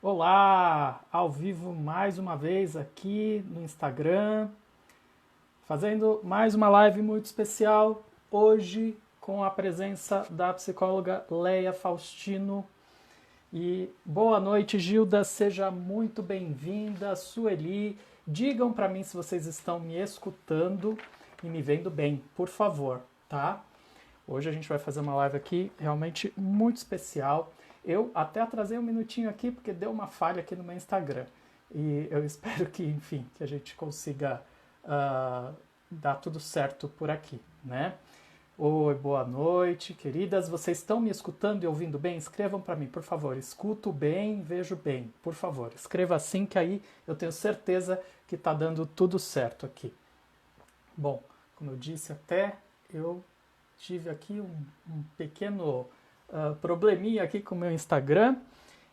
Olá, ao vivo mais uma vez aqui no Instagram, fazendo mais uma live muito especial hoje com a presença da psicóloga Leia Faustino. E boa noite, Gilda, seja muito bem-vinda, Sueli. Digam para mim se vocês estão me escutando e me vendo bem, por favor, tá? Hoje a gente vai fazer uma live aqui realmente muito especial. Eu até atrasei um minutinho aqui porque deu uma falha aqui no meu Instagram. E eu espero que, enfim, que a gente consiga dar tudo certo por aqui, né? Oi, boa noite, queridas. Vocês estão me escutando e ouvindo bem? Escrevam para mim, por favor. Escuto bem, vejo bem. Por favor, escreva assim que aí eu tenho certeza que está dando tudo certo aqui. Bom, como eu disse até, eu tive aqui um pequeno probleminha aqui com o meu Instagram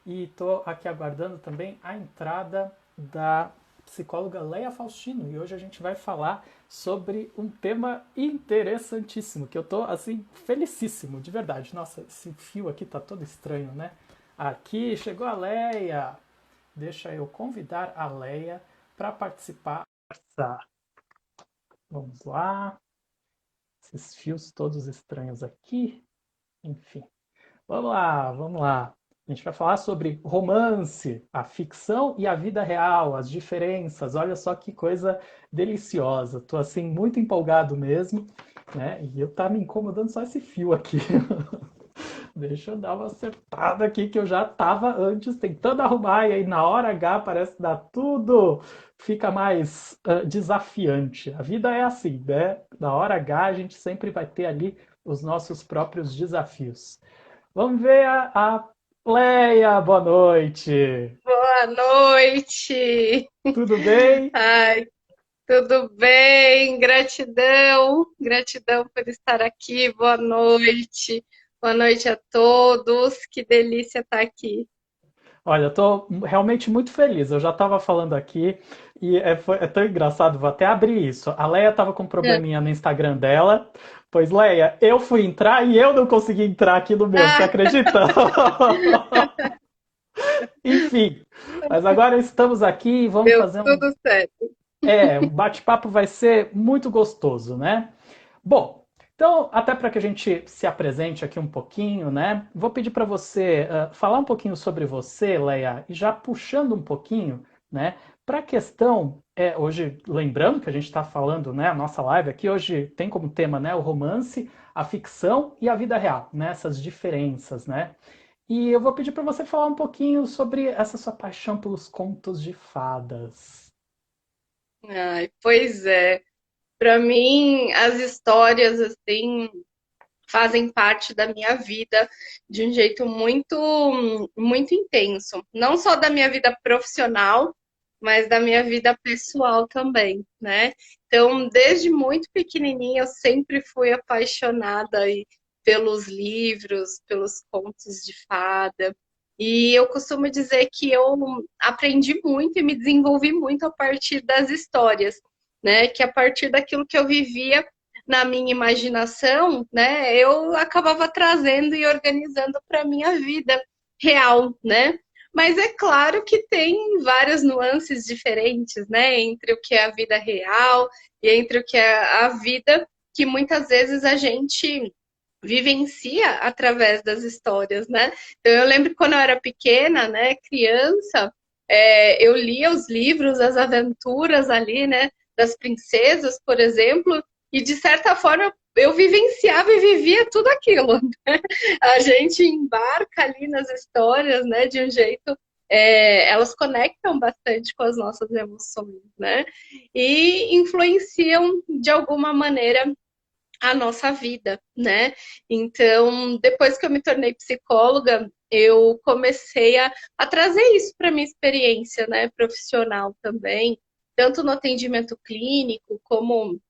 e estou aqui aguardando também a entrada da psicóloga Leia Faustino. E hoje a gente vai falar sobre um tema interessantíssimo, que eu estou assim, felicíssimo, de verdade. Nossa, esse fio aqui tá todo estranho, né? Aqui, chegou a Leia. Deixa eu convidar a Leia para participar. Vamos lá. Esses fios todos estranhos aqui. Enfim. Vamos lá, vamos lá. A gente vai falar sobre romance, a ficção e a vida real, as diferenças. Olha só que coisa deliciosa. Tô assim muito empolgado mesmo, né? E eu tá me incomodando só esse fio aqui. Deixa eu dar uma acertada aqui que eu já tava antes tentando arrumar e aí na hora H parece que dá tudo, fica mais desafiante. A vida é assim, né? Na hora H a gente sempre vai ter ali os nossos próprios desafios. Vamos ver a Leia, boa noite. Boa noite. Tudo bem? Ai, tudo bem? Gratidão, gratidão por estar aqui. Boa noite. Boa noite a todos. Que delícia estar aqui. Olha, eu tô realmente muito feliz. Eu já estava falando aqui e é tão engraçado, vou até abrir isso. A Leia estava com um probleminha no Instagram dela. Pois, Leia, eu fui entrar e eu não consegui entrar aqui no meu, você Ah, acredita? Enfim, mas agora estamos aqui e vamos deu fazer um. tudo certo. O bate-papo vai ser muito gostoso, né? Bom, então, até para que a gente se apresente aqui um pouquinho, né? Vou pedir para você falar um pouquinho sobre você, Leia, e já puxando um pouquinho, né, para a questão, hoje, lembrando que a gente está falando, né, a nossa live aqui hoje tem como tema, né, o romance, a ficção e a vida real, né, essas diferenças, né? E eu vou pedir para você falar um pouquinho sobre essa sua paixão pelos contos de fadas. Ai, pois é. Para mim, as histórias assim fazem parte da minha vida de um jeito muito intenso, não só da minha vida profissional, mas da minha vida pessoal também, né? Então, desde muito pequenininha, eu sempre fui apaixonada aí pelos livros, pelos contos de fada. E eu costumo dizer que eu aprendi muito e me desenvolvi muito a partir das histórias, né? Que a partir daquilo que eu vivia na minha imaginação, né, eu acabava trazendo e organizando para a minha vida real, né? Mas é claro que tem várias nuances diferentes, né, entre o que é a vida real e entre o que é a vida que muitas vezes a gente vivencia através das histórias, né? Então eu lembro que quando eu era pequena, né, criança, eu lia os livros, as aventuras ali, né, das princesas, por exemplo, e de certa forma eu vivenciava e vivia tudo aquilo. Né? A gente embarca ali nas histórias, né, de um jeito. Elas conectam bastante com as nossas emoções, né? E influenciam de alguma maneira a nossa vida, né? Então, depois que eu me tornei psicóloga, eu comecei a trazer isso para minha experiência, né, profissional também, tanto no atendimento clínico como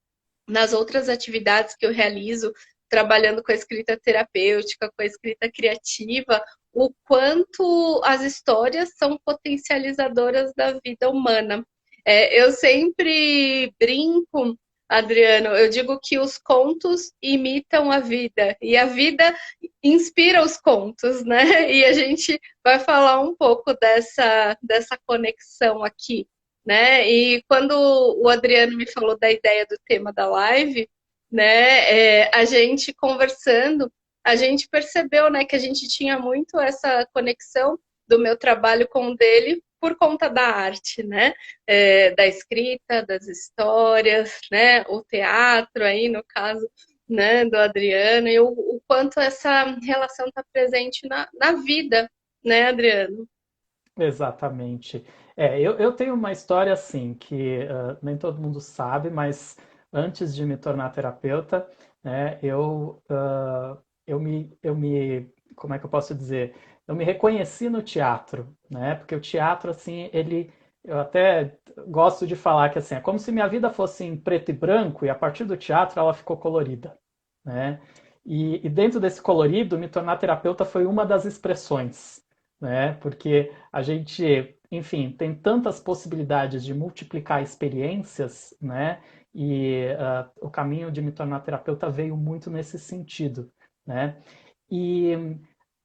nas outras atividades que eu realizo, trabalhando com a escrita terapêutica, com a escrita criativa, o quanto as histórias são potencializadoras da vida humana. Eu sempre brinco Adriano, eu digo que os contos imitam a vida e a vida inspira os contos, né? E a gente vai falar um pouco dessa conexão aqui, né? E quando o Adriano me falou da ideia do tema da live, né? A gente conversando, a gente percebeu, né, que a gente tinha muito essa conexão do meu trabalho com o dele por conta da arte, né? Da escrita, das histórias, né? O teatro aí, no caso, né, do Adriano, e o quanto essa relação está presente na vida, né, Adriano? Exatamente. Eu tenho uma história assim, que nem todo mundo sabe, mas antes de me tornar terapeuta, né, como é que eu posso dizer? Eu me reconheci no teatro, né? Porque o teatro, assim, eu até gosto de falar que assim, é como se minha vida fosse em preto e branco e a partir do teatro ela ficou colorida, né? E dentro desse colorido, me tornar terapeuta foi uma das expressões, né? Porque a gente, enfim, tem tantas possibilidades de multiplicar experiências, né? E o caminho de me tornar terapeuta veio muito nesse sentido, né? E,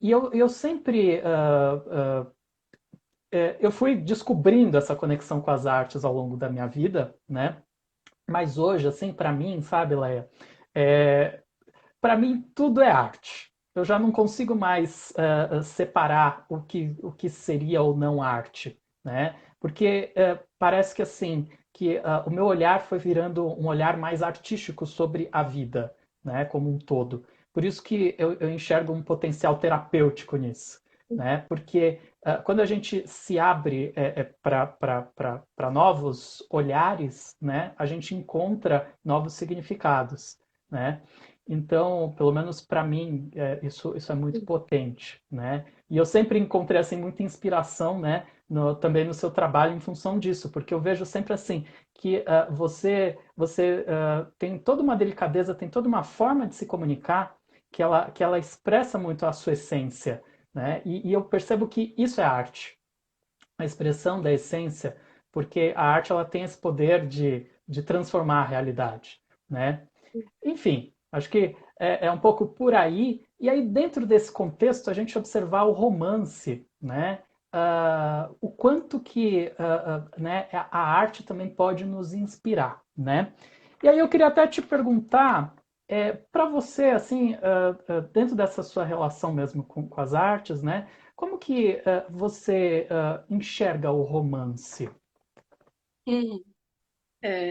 eu sempre eu fui descobrindo essa conexão com as artes ao longo da minha vida, né? Mas hoje, assim, para mim, sabe, Leia, é, para mim tudo é arte. Eu já não consigo mais separar o que seria ou não arte, né? Porque parece que assim que o meu olhar foi virando um olhar mais artístico sobre a vida, né? Como um todo. Por isso que eu enxergo um potencial terapêutico nisso, né? Porque quando a gente se abre para novos olhares, né? A gente encontra novos significados, né? Então, pelo menos para mim, isso é muito potente, né? E eu sempre encontrei assim muita inspiração, né? Também no seu trabalho em função disso, porque eu vejo sempre assim que você tem toda uma delicadeza, tem toda uma forma de se comunicar que ela expressa muito a sua essência, né? E eu percebo que isso é arte, a expressão da essência, porque a arte ela tem esse poder de transformar a realidade, né? Enfim, acho que é um pouco por aí. E aí, dentro desse contexto, a gente observar o romance, né? O quanto que né, a arte também pode nos inspirar, né? E aí eu queria até te perguntar, para você, assim, dentro dessa sua relação mesmo com as artes, né? Como que você enxerga o romance? Hum.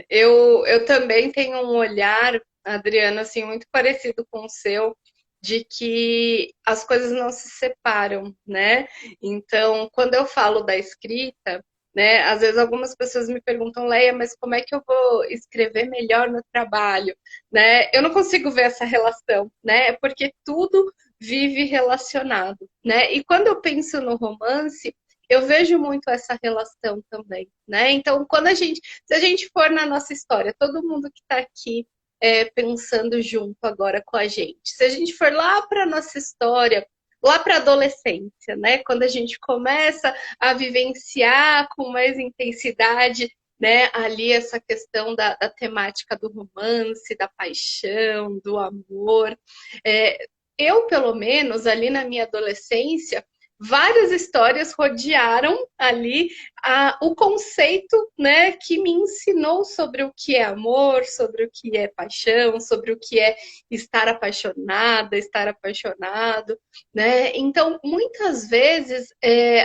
Eu também tenho um olhar, Adriano, assim, muito parecido com o seu, de que as coisas não se separam, né? Então, quando eu falo da escrita, né, às vezes algumas pessoas me perguntam, Leia, mas como é que eu vou escrever melhor no trabalho, né? Eu não consigo ver essa relação, né? Porque tudo vive relacionado, né? E quando eu penso no romance, eu vejo muito essa relação também, né? Então, se a gente for na nossa história, todo mundo que está aqui pensando junto agora com a gente, se a gente for lá para a nossa história, lá para a adolescência, né? Quando a gente começa a vivenciar com mais intensidade, né? Ali essa questão da temática do romance, da paixão, do amor. Eu, pelo menos, ali na minha adolescência, várias histórias rodearam ali o conceito, né, que me ensinou sobre o que é amor, sobre o que é paixão, sobre o que é estar apaixonada, estar apaixonado, né? Então, muitas vezes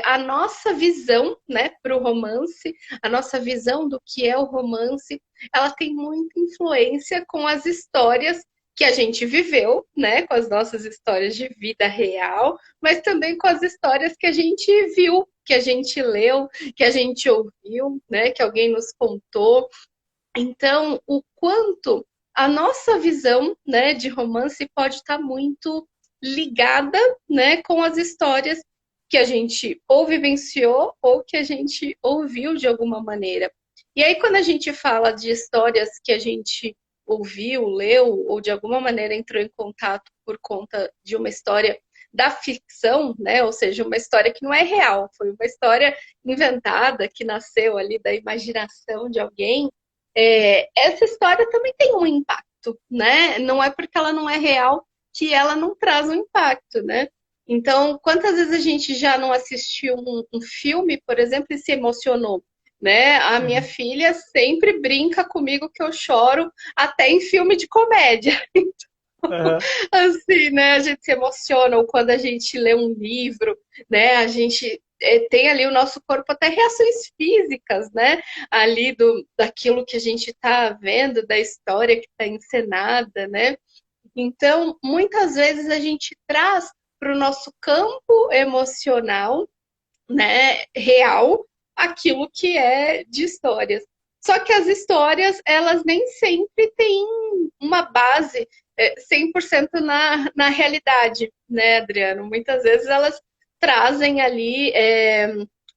a nossa visão, né, para o romance, a nossa visão do que é o romance, ela tem muita influência com as histórias que a gente viveu, né, com as nossas histórias de vida real, mas também com as histórias que a gente viu, que a gente leu, que a gente ouviu, né, que alguém nos contou. Então, o quanto a nossa visão, né, de romance pode estar muito ligada, né, com as histórias que a gente ou vivenciou ou que a gente ouviu de alguma maneira. E aí, quando a gente fala de histórias que a gente ouviu, leu ou de alguma maneira entrou em contato por conta de uma história da ficção, né? Ou seja, uma história que não é real, foi uma história inventada que nasceu ali da imaginação de alguém. essa história também tem um impacto, né? Não é porque ela não é real que ela não traz um impacto, né? Então, quantas vezes a gente já não assistiu um filme, por exemplo, e se emocionou, né? A minha Uhum. filha sempre brinca comigo que eu choro até em filme de comédia. Aham. Assim, né? A gente se emociona, ou quando a gente lê um livro, né? A gente tem ali o nosso corpo até reações físicas, né? Ali daquilo que a gente está vendo, da história que está encenada, né? Então, muitas vezes a gente traz para o nosso campo emocional, né, real, aquilo que é de histórias. Só que as histórias, elas nem sempre têm uma base 100% na realidade, né, Adriano? Muitas vezes elas trazem ali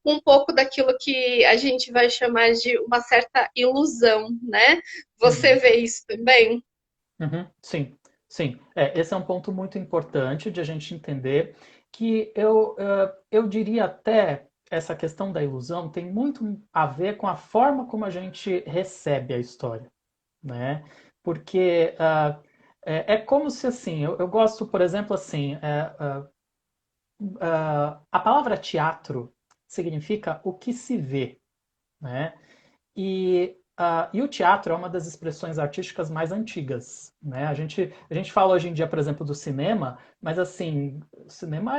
um pouco daquilo que a gente vai chamar de uma certa ilusão, né? Você Uhum. vê isso também? Uhum. Sim, sim. Esse é um ponto muito importante de a gente entender que eu diria até essa questão da ilusão tem muito a ver com a forma como a gente recebe a história, né? Porque é como se assim, eu gosto, por exemplo, assim, a palavra teatro significa o que se vê, né? E o teatro é uma das expressões artísticas mais antigas, né? A gente fala hoje em dia, por exemplo, do cinema, mas assim, o cinema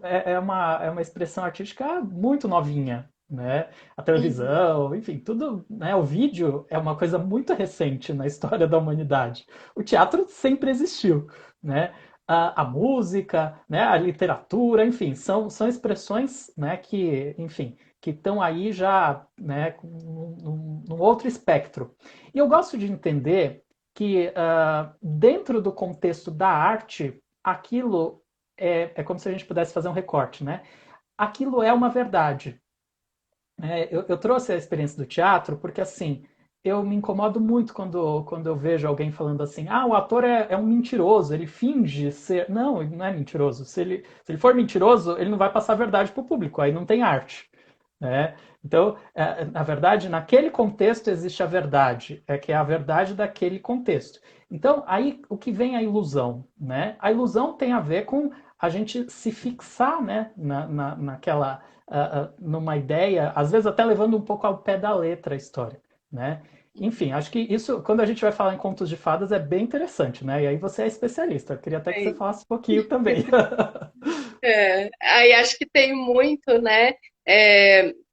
é uma expressão artística muito novinha, né? A Uhum. televisão, enfim, tudo, né? O vídeo é uma coisa muito recente na história da humanidade. O teatro sempre existiu, né? A música, né? A literatura, enfim, são expressões, né? Que estão aí já, né, num outro espectro. E eu gosto de entender que dentro do contexto da arte, aquilo é como se a gente pudesse fazer um recorte, né? Aquilo é uma verdade. Eu trouxe a experiência do teatro porque, assim, eu me incomodo muito quando eu vejo alguém falando assim, o ator é um mentiroso, ele finge ser... Não, ele não é mentiroso. Se ele for mentiroso, ele não vai passar a verdade para o público, aí não tem arte, né? Então, na verdade, naquele contexto existe a verdade, que é a verdade daquele contexto. Então, aí o que vem a ilusão, né? A ilusão tem a ver com a gente se fixar, né, naquela, numa ideia, às vezes até levando um pouco ao pé da letra a história, né? Enfim, acho que isso, quando a gente vai falar em contos de fadas, é bem interessante, né? E aí você é especialista. Eu queria até que você falasse um pouquinho também. Aí acho que tem muito, né,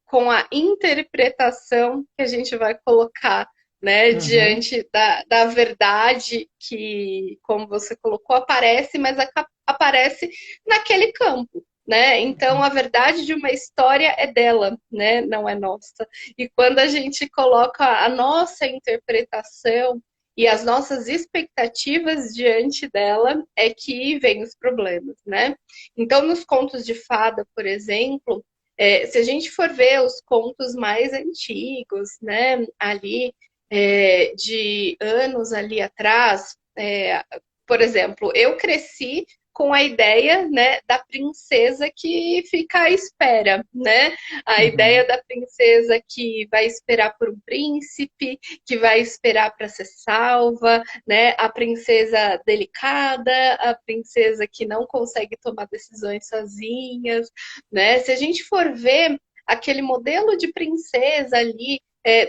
com a interpretação que a gente vai colocar, né, Uhum, diante da verdade que, como você colocou, aparece, mas aparece naquele campo. Né? Então, a uhum, verdade de uma história é dela, né? Não é nossa. E quando a gente coloca a nossa interpretação e as nossas expectativas diante dela, é que vem os problemas, né? Então, nos contos de fada, por exemplo, se a gente for ver os contos mais antigos, né, ali de anos ali atrás, por exemplo, eu cresci com a ideia, né, da princesa que fica à espera, né? A ideia uhum. da princesa que vai esperar por um príncipe, que vai esperar para ser salva, né? A princesa delicada, a princesa que não consegue tomar decisões sozinhas, né? Se a gente for ver aquele modelo de princesa ali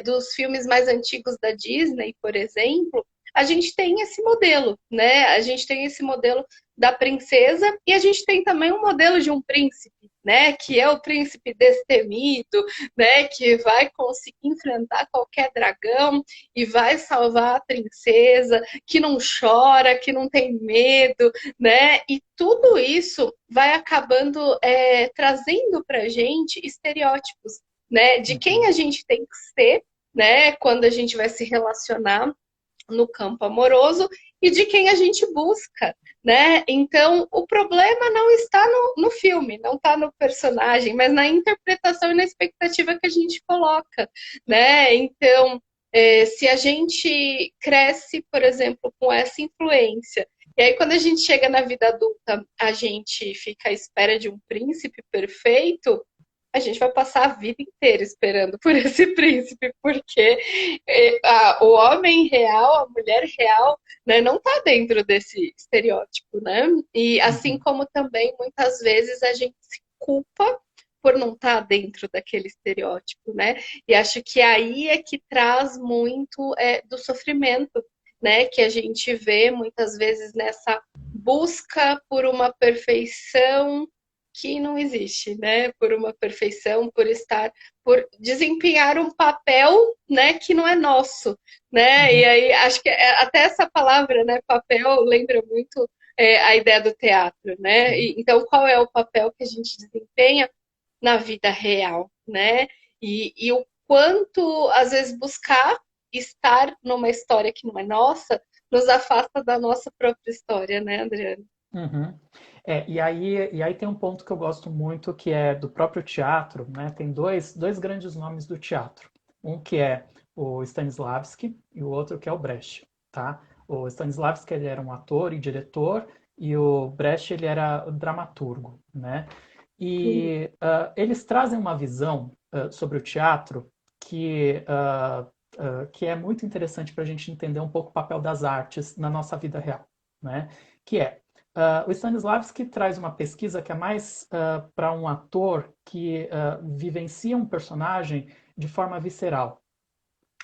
dos filmes mais antigos da Disney, por exemplo, a gente tem esse modelo, né? A gente tem esse modelo da princesa e a gente tem também um modelo de um príncipe, né? Que é o príncipe destemido, né? Que vai conseguir enfrentar qualquer dragão e vai salvar a princesa, que não chora, que não tem medo, né? E tudo isso vai acabando trazendo para gente estereótipos, né? De quem Uhum. a gente tem que ser, né? Quando a gente vai se relacionar no campo amoroso e de quem a gente busca, né? Então, o problema não está no filme, não está no personagem, mas na interpretação e na expectativa que a gente coloca, né? Então, se a gente cresce, por exemplo, com essa influência, e aí quando a gente chega na vida adulta, a gente fica à espera de um príncipe perfeito, a gente vai passar a vida inteira esperando por esse príncipe, porque o homem real, a mulher real, né, não está dentro desse estereótipo, né? E assim Uhum. como também muitas vezes a gente se culpa por não estar dentro daquele estereótipo, né? E acho que aí é que traz muito do sofrimento, né? Que a gente vê muitas vezes nessa busca por uma perfeição que não existe, né? Por uma perfeição, por desempenhar um papel, né, que não é nosso, né? E Uhum. aí acho que até essa palavra, né, papel, lembra muito a ideia do teatro, né? Sim. Então, qual é o papel que a gente desempenha na vida real, né? E o quanto, às vezes, buscar estar numa história que não é nossa nos afasta da nossa própria história, né, Adriana? Uhum. E aí tem um ponto que eu gosto muito, que é do próprio teatro, né? Tem dois grandes nomes do teatro. Um que é o Stanislavski e o outro que é o Brecht, tá? O Stanislavski, ele era um ator e diretor, e o Brecht, ele era dramaturgo, né? E eles trazem uma visão sobre o teatro que é muito interessante para a gente entender um pouco o papel das artes na nossa vida real, né? Que é o Stanislavski traz uma pesquisa que é mais para um ator que vivencia um personagem de forma visceral.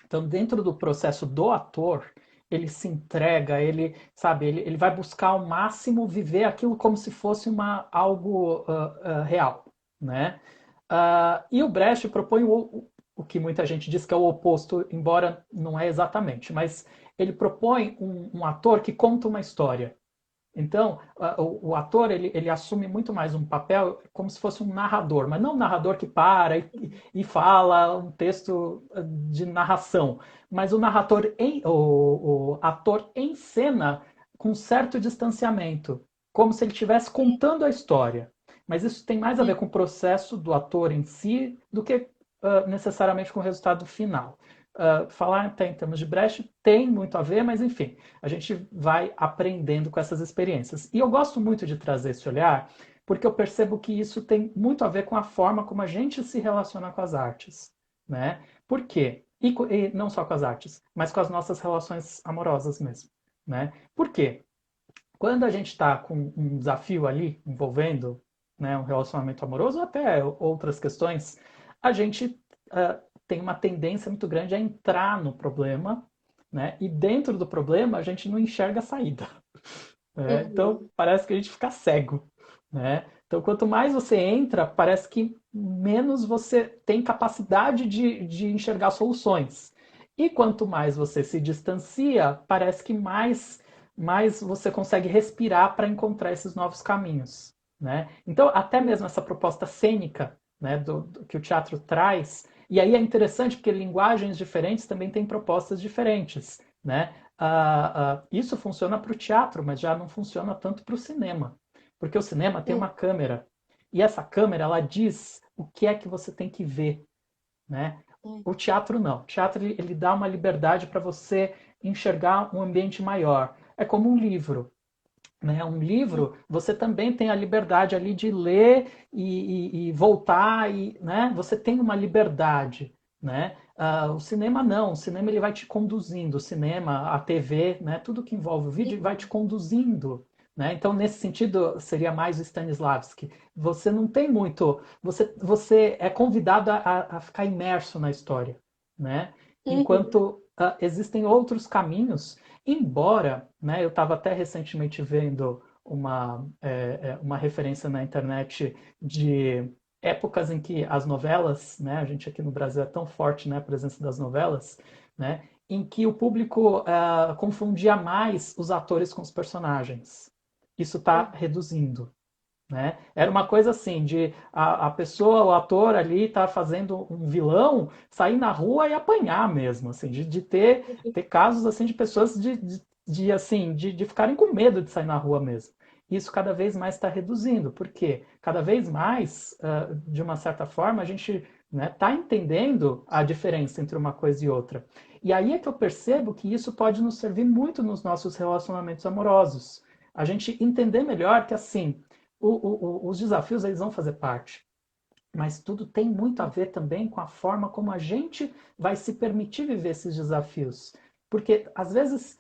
Então, dentro do processo do ator, ele se entrega, ele, sabe, ele vai buscar ao máximo viver aquilo como se fosse algo real, né? E o Brecht propõe o que muita gente diz que é o oposto, embora não é exatamente, mas ele propõe um ator que conta uma história. Então, o ator ele assume muito mais um papel como se fosse um narrador, mas não um narrador que para e fala um texto de narração, mas o ator em cena com certo distanciamento, como se ele estivesse contando a história. Mas isso tem mais a ver com o processo do ator em si do que necessariamente com o resultado final. Falar até em termos de Brecht tem muito a ver, mas enfim, a gente vai aprendendo com essas experiências. E eu gosto muito de trazer esse olhar, porque eu percebo que isso tem muito a ver com a forma como a gente se relaciona com as artes, né? Por quê? E não só com as artes, mas com as nossas relações amorosas mesmo, né? Por quê? Quando a gente está com um desafio ali envolvendo, né, um relacionamento amoroso ou até outras questões, a gente tem uma tendência muito grande a entrar no problema, né? E dentro do problema a gente não enxerga a saída. Né? Então Uhum. parece que a gente fica cego, né? Então quanto mais você entra, parece que menos você tem capacidade de enxergar soluções. E quanto mais você se distancia, parece que mais você consegue respirar para encontrar esses novos caminhos, né? Então até mesmo essa proposta cênica, né, do que o teatro traz, e aí é interessante porque linguagens diferentes também têm propostas diferentes, né? Isso funciona para o teatro, mas já não funciona tanto para o cinema. Porque o cinema tem uma câmera. E essa câmera, ela diz o que é que você tem que ver, né? Uhum. O teatro não. O teatro ele dá uma liberdade para você enxergar um ambiente maior. É como um livro. Né? Um livro, você também tem a liberdade ali de ler e voltar, né? Você tem uma liberdade. Né? O cinema não, o cinema ele vai te conduzindo, o cinema, a TV, né? Tudo que envolve o vídeo vai te conduzindo. Né? Então, nesse sentido, seria mais o Stanislavski. Você não tem muito. Você é convidado a ficar imerso na história. Né? Uhum. Enquanto existem outros caminhos. Embora, né, eu estava até recentemente vendo uma referência na internet de épocas em que as novelas, né, a gente aqui no Brasil é tão forte, né, a presença das novelas, né, em que o público confundia mais os atores com os personagens. Isso está reduzindo. Né? Era uma coisa assim, de a pessoa, o ator ali tá fazendo um vilão, sair na rua e apanhar mesmo, assim, de ter casos assim de pessoas de ficarem com medo de sair na rua mesmo. Isso cada vez mais está reduzindo, porque cada vez mais, de uma certa forma, a gente está entendendo a diferença entre uma coisa e outra. E aí é que eu percebo que isso pode nos servir muito nos nossos relacionamentos amorosos. A gente entender melhor que assim, os desafios eles vão fazer parte. mas tudo tem muito a ver também com a forma como a gente vai se permitir viver esses desafios. Porque, às vezes,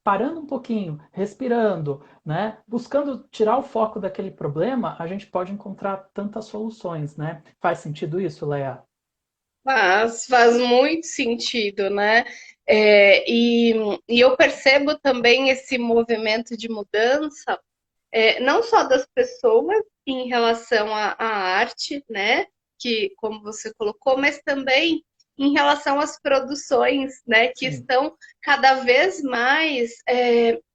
parando um pouquinho, respirando, né, buscando tirar o foco daquele problema, a gente pode encontrar tantas soluções, né? Faz sentido isso, Leia? Faz muito sentido, né? E eu percebo também esse movimento de mudança, não só das pessoas em relação à arte, né? Que, como você colocou, mas também em relação às produções, né? Que Sim. estão cada vez mais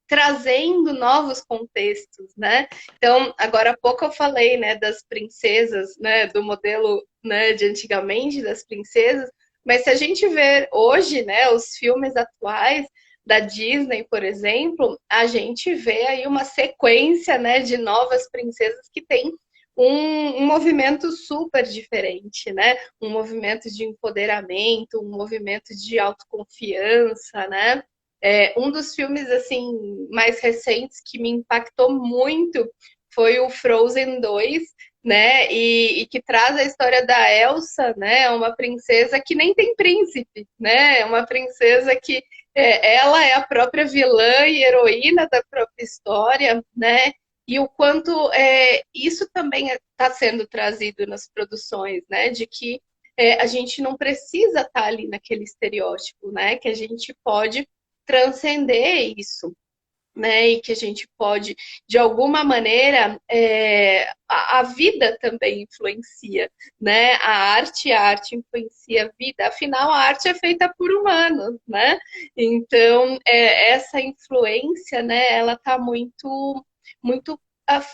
trazendo novos contextos, né? Então, agora há pouco eu falei, né, das princesas, né, do modelo, né, de antigamente das princesas, mas se a gente ver hoje, né, os filmes atuais da Disney, por exemplo, a gente vê aí uma sequência, né, de novas princesas que tem um movimento super diferente, né? Um movimento de empoderamento, um movimento de autoconfiança, né? Um dos filmes assim mais recentes que me impactou muito foi o Frozen 2, né? E que traz a história da Elsa, né? Uma princesa que nem tem príncipe, né? Uma princesa que ela é a própria vilã e heroína da própria história, né? E o quanto isso também está sendo trazido nas produções, né? De que a gente não precisa estar tá ali naquele estereótipo, né? Que a gente pode transcender isso, né? E que a gente pode, de alguma maneira, a vida também influencia, né? A arte influencia a vida. Afinal, a arte é feita por humanos, né? Então, essa influência, né? Ela está muito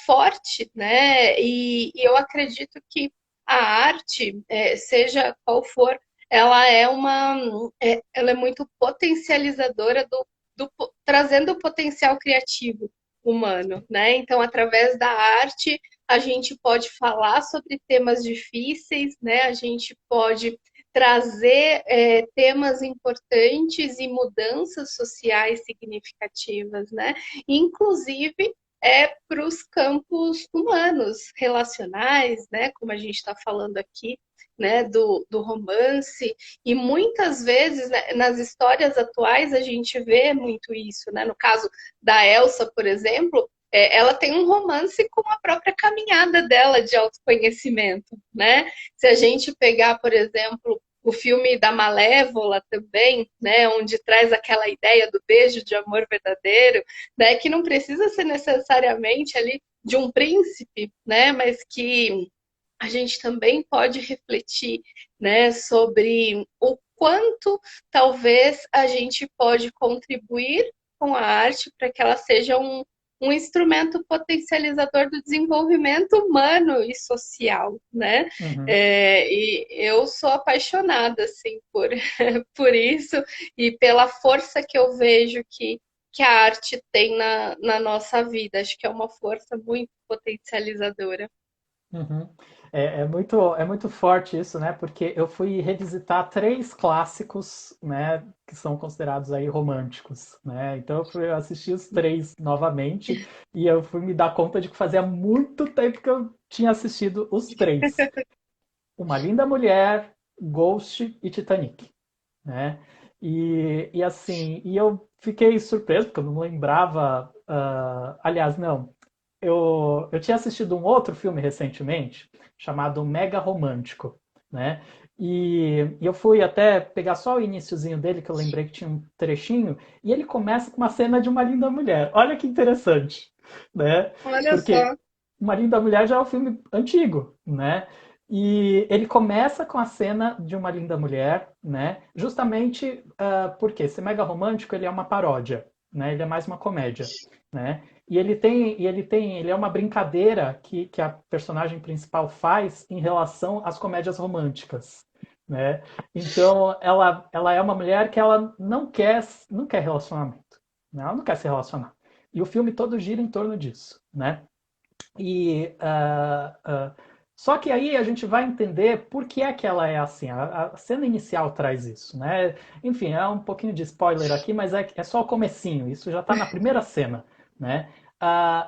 forte, né? E eu acredito que a arte, seja qual for, ela é muito potencializadora do, trazendo o potencial criativo humano, né? Então, através da arte, a gente pode falar sobre temas difíceis, né? A gente pode trazer temas importantes e mudanças sociais significativas, né? Inclusive para os campos humanos, relacionais, né? Como a gente está falando aqui, né? Do romance, e muitas vezes, né, nas histórias atuais, a gente vê muito isso, né? No caso da Elsa, por exemplo, ela tem um romance com a própria caminhada dela de autoconhecimento, né? Se a gente pegar, por exemplo, o filme da Malévola também, né, onde traz aquela ideia do beijo de amor verdadeiro, né, que não precisa ser necessariamente ali de um príncipe, né, mas que a gente também pode refletir, né, sobre o quanto talvez a gente pode contribuir com a arte para que ela seja um instrumento potencializador do desenvolvimento humano e social, né? Uhum. E eu sou apaixonada assim por isso e pela força que eu vejo que a arte tem na nossa vida. Acho que é uma força muito potencializadora. Uhum. É muito forte isso, né? Porque eu fui revisitar três clássicos, né, que são considerados aí românticos, né? Então eu fui assistir os três novamente e eu fui me dar conta de que fazia muito tempo que eu tinha assistido os três. Uma Linda Mulher, Ghost e Titanic, né? E assim, e eu fiquei surpreso porque eu não lembrava. Aliás, não. Eu tinha assistido um outro filme recentemente chamado Mega Romântico, né? E eu fui até pegar só o iniciozinho dele, que eu lembrei que tinha um trechinho, e ele começa com uma cena de uma linda mulher. Olha que interessante, né? Olha Porque só. Uma Linda Mulher já é um filme antigo, né? E ele começa com a cena de uma linda mulher, né? Justamente porque esse mega romântico ele é uma paródia, né? Ele é mais uma comédia, né? Ele é uma brincadeira que a personagem principal faz em relação às comédias românticas, né? Então ela é uma mulher que ela não quer relacionamento, né? Ela não quer se relacionar. E o filme todo gira em torno disso, né? E só que aí a gente vai entender por que é que ela é assim. A cena inicial traz isso, né? Enfim, é um pouquinho de spoiler aqui, mas é só o comecinho. Isso já está na primeira cena, né?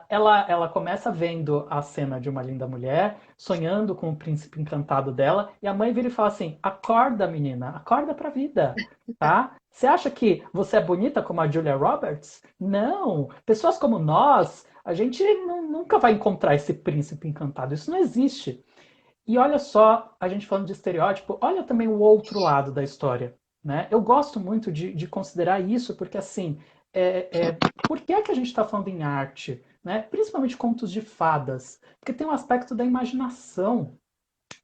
ela começa vendo a cena de uma linda mulher, sonhando com o príncipe encantado dela, e a mãe vira e fala assim: acorda, menina, acorda pra vida, tá? Você acha que você é bonita como a Julia Roberts? Não! Pessoas como nós, a gente nunca vai encontrar esse príncipe encantado. Isso não existe. E olha só, a gente falando de estereótipo, olha também o outro lado da história, né? Eu gosto muito de considerar isso, porque assim, por que é que a gente está falando em arte, né? Principalmente contos de fadas, porque tem um aspecto da imaginação,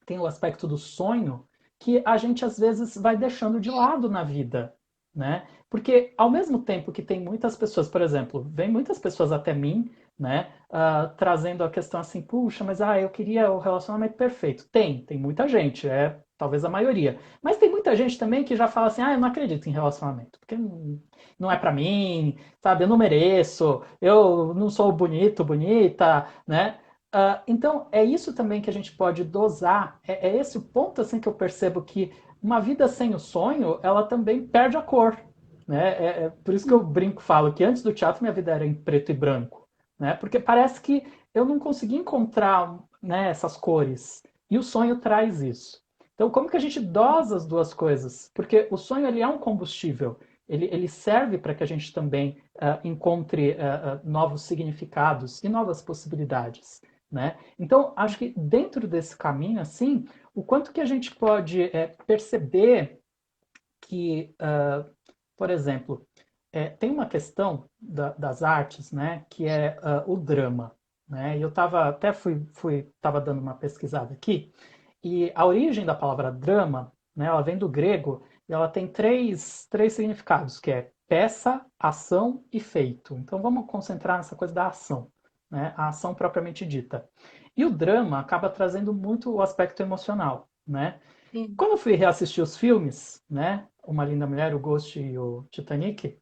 tem o aspecto do sonho que a gente às vezes vai deixando de lado na vida, né? Porque ao mesmo tempo que tem muitas pessoas, por exemplo, vem muitas pessoas até mim, né, trazendo a questão assim, puxa, mas eu queria o relacionamento perfeito. Tem muita gente, talvez a maioria. Mas tem muita gente também que já fala assim, eu não acredito em relacionamento, porque não é para mim, sabe? Eu não mereço, eu não sou bonito, bonita, né? Então, é isso também que a gente pode dosar. É esse o ponto assim que eu percebo que uma vida sem o sonho, ela também perde a cor. Né? Por isso que eu brinco, falo que antes do teatro minha vida era em preto e branco. Né? Porque parece que eu não consegui encontrar, né, essas cores. E o sonho traz isso. Então, como que a gente dosa as duas coisas? Porque o sonho ele é um combustível. Ele serve para que a gente também encontre novos significados e novas possibilidades. Né? Então, acho que dentro desse caminho, assim, o quanto que a gente pode perceber que, por exemplo, tem uma questão das artes, né, que é o drama. Né? E eu tava dando uma pesquisada aqui, e a origem da palavra drama, né, ela vem do grego, e ela tem três significados, que é peça, ação e feito. Então vamos concentrar nessa coisa da ação, né, a ação propriamente dita. E o drama acaba trazendo muito o aspecto emocional, né? Sim. Quando eu fui reassistir os filmes, né, Uma Linda Mulher, o Ghost e o Titanic,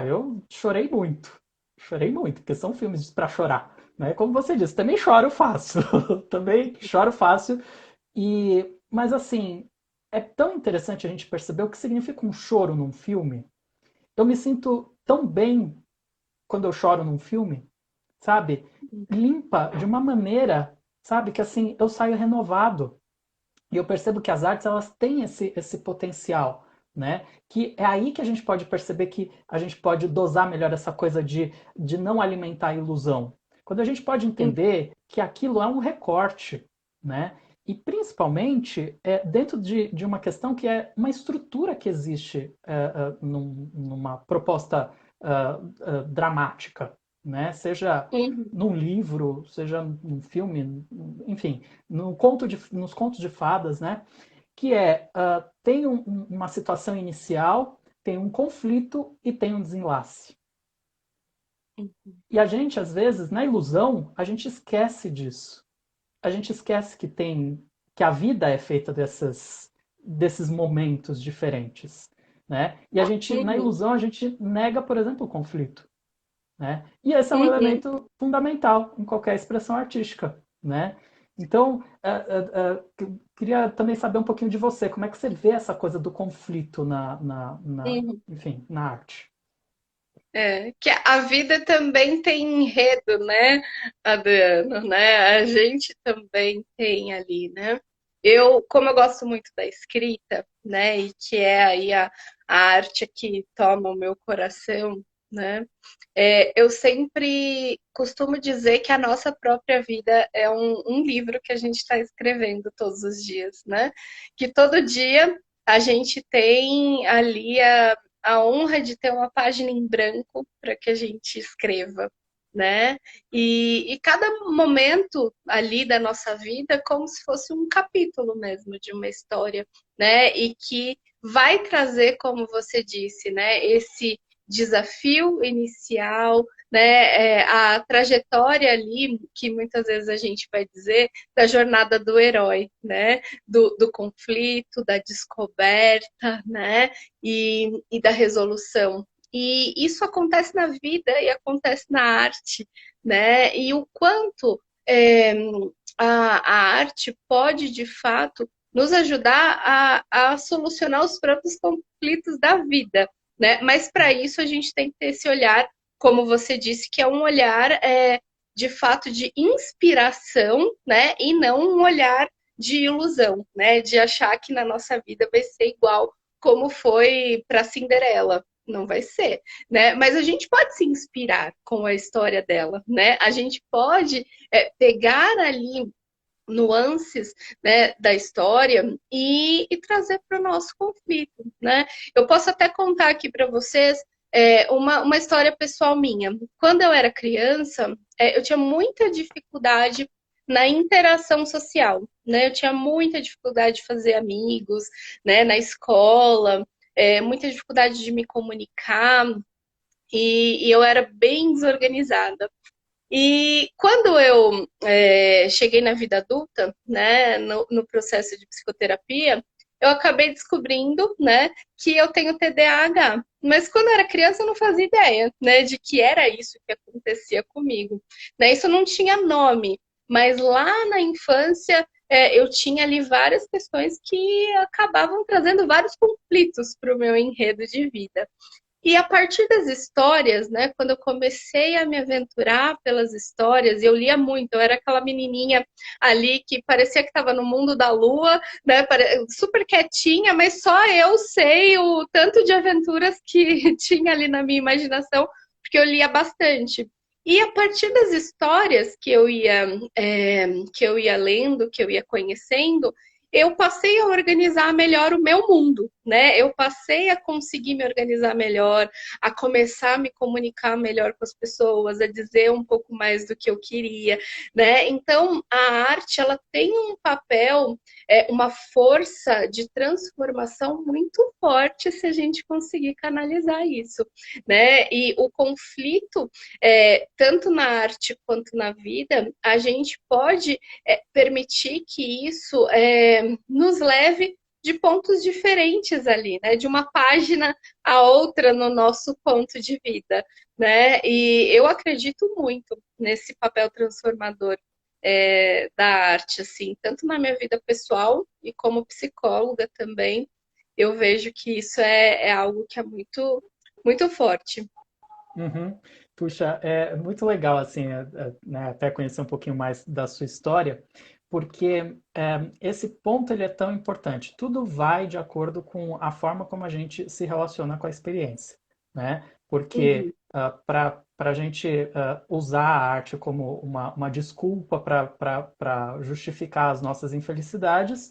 eu chorei muito, porque são filmes para chorar, né? Como você disse, também choro fácil, também choro fácil, mas assim, é tão interessante a gente perceber o que significa um choro num filme. Eu me sinto tão bem quando eu choro num filme, sabe? Limpa de uma maneira, sabe? Que assim, eu saio renovado. E eu percebo que as artes, elas têm esse potencial, né? Que é aí que a gente pode perceber que a gente pode dosar melhor essa coisa de não alimentar a ilusão. Quando a gente pode entender que aquilo é um recorte, né? E principalmente dentro de uma questão que é uma estrutura que existe numa proposta dramática, né? Seja Uhum. num livro, seja num filme, enfim, nos contos de fadas, né? Que tem uma situação inicial, tem um conflito e tem um desenlace. E a gente, às vezes, na ilusão, a gente esquece disso. A gente esquece que a vida é feita desses momentos diferentes, né? E a gente, na Uhum. ilusão, a gente nega, por exemplo, o conflito, né? E esse é um Uhum. elemento fundamental em qualquer expressão artística, né? Então, queria também saber um pouquinho de você, como é que você vê essa coisa do conflito Uhum. enfim, na arte? Que a vida também tem enredo, né, Adriano, né? A gente também tem ali, né? Como eu gosto muito da escrita, né, e que é aí a arte que toma o meu coração, né? Eu sempre costumo dizer que a nossa própria vida é um livro que a gente está escrevendo todos os dias, né? Que todo dia a gente tem ali a honra de ter uma página em branco para que a gente escreva, né? E cada momento ali da nossa vida é como se fosse um capítulo mesmo de uma história, né? E que vai trazer, como você disse, né? Esse desafio inicial, né? A trajetória ali que muitas vezes a gente vai dizer da jornada do herói, né? Do conflito, da descoberta, né? E da resolução. E isso acontece na vida e acontece na arte, né? E o quanto a arte pode, de fato, nos ajudar a solucionar os próprios conflitos da vida, né? Mas para isso a gente tem que ter esse olhar como você disse, que é um olhar de fato de inspiração, né? E não um olhar de ilusão, né? De achar que na nossa vida vai ser igual como foi para Cinderela. Não vai ser, né? Mas a gente pode se inspirar com a história dela, né? A gente pode pegar ali nuances, né, da história e trazer para o nosso conflito, né? Eu posso até contar aqui para vocês uma história pessoal minha. Quando eu era criança, eu tinha muita dificuldade na interação social, né? Eu tinha muita dificuldade de fazer amigos, né, na escola, muita dificuldade de me comunicar e eu era bem desorganizada. E quando eu cheguei na vida adulta, né, no processo de psicoterapia, eu acabei descobrindo, né, que eu tenho TDAH. Mas quando eu era criança, eu não fazia ideia, né, de que era isso que acontecia comigo. Né, isso não tinha nome, mas lá na infância eu tinha ali várias questões que acabavam trazendo vários conflitos para o meu enredo de vida. E a partir das histórias, né, quando eu comecei a me aventurar pelas histórias, eu lia muito, eu era aquela menininha ali que parecia que estava no mundo da lua, né, super quietinha, mas só eu sei o tanto de aventuras que tinha ali na minha imaginação, porque eu lia bastante. E a partir das histórias que eu ia lendo, que eu ia conhecendo, eu passei a organizar melhor o meu mundo, né? Eu passei a conseguir me organizar melhor, a começar a me comunicar melhor com as pessoas, a dizer um pouco mais do que eu queria, né? Então, a arte, ela tem um papel, uma força de transformação muito forte se a gente conseguir canalizar isso, né? E o conflito, tanto na arte quanto na vida, a gente pode permitir que isso nos leve de pontos diferentes ali, né? De uma página a outra no nosso ponto de vida, né? E eu acredito muito nesse papel transformador da arte, assim, tanto na minha vida pessoal e como psicóloga também, eu vejo que isso é algo que é muito, muito forte. Uhum. Puxa, é muito legal assim, né, até conhecer um pouquinho mais da sua história, porque esse ponto ele é tão importante. Tudo vai de acordo com a forma como a gente se relaciona com a experiência, né? Uhum. Porque para a gente usar a arte como uma desculpa para justificar as nossas infelicidades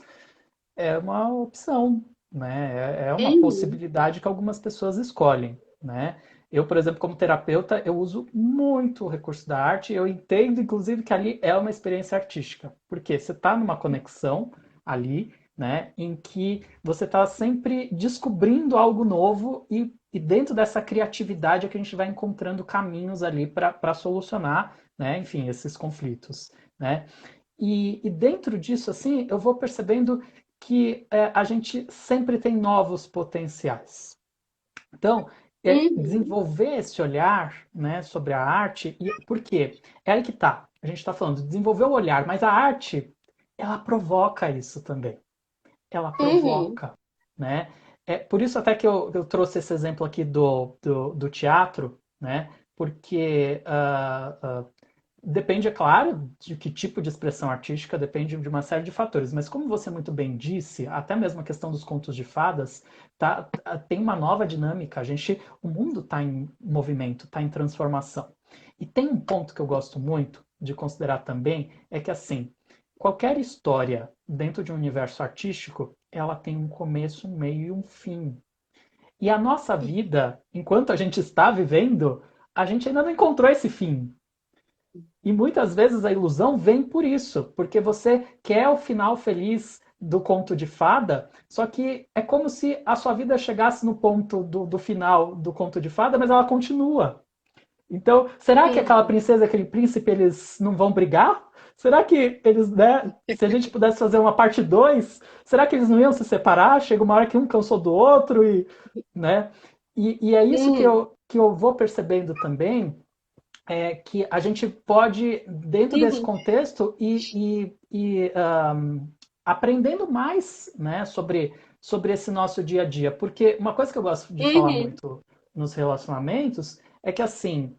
é uma opção, né? É uma Uhum. possibilidade que algumas pessoas escolhem, né? Eu, por exemplo, como terapeuta, eu uso muito o recurso da arte. Eu entendo, inclusive, que ali é uma experiência artística, porque você está numa conexão ali, né, em que você está sempre descobrindo algo novo e dentro dessa criatividade é que a gente vai encontrando caminhos ali para solucionar, né, enfim, esses conflitos, né? E dentro disso, assim, eu vou percebendo que a gente sempre tem novos potenciais. Então, Uhum. desenvolver esse olhar, né, sobre a arte, e por quê? É aí que tá. A gente está falando de desenvolver o olhar, mas a arte, ela provoca isso também. Ela Uhum. provoca, né? É por isso até que eu trouxe esse exemplo aqui do teatro, né? Porque depende, é claro, de que tipo de expressão artística, depende de uma série de fatores. Mas como você muito bem disse, até mesmo a questão dos contos de fadas tem uma nova dinâmica. O mundo está em movimento, está em transformação. E tem um ponto que eu gosto muito de considerar também, é que assim, qualquer história dentro de um universo artístico, ela tem um começo, um meio e um fim. E a nossa vida, enquanto a gente está vivendo, a gente ainda não encontrou esse fim. E muitas vezes a ilusão vem por isso, porque você quer o final feliz do conto de fada, só que é como se a sua vida chegasse no ponto do final do conto de fada, mas ela continua. Então, será que aquela Uhum. princesa e aquele príncipe eles não vão brigar? Será que eles, né, se a gente pudesse fazer uma parte 2, será que eles não iam se separar? Chega uma hora que um cansou do outro né? E é isso Uhum. que eu vou percebendo também, que a gente pode, dentro desse Uhum. contexto, aprendendo mais, né, sobre esse nosso dia a dia. Porque uma coisa que eu gosto de falar Uhum. muito nos relacionamentos é que, assim,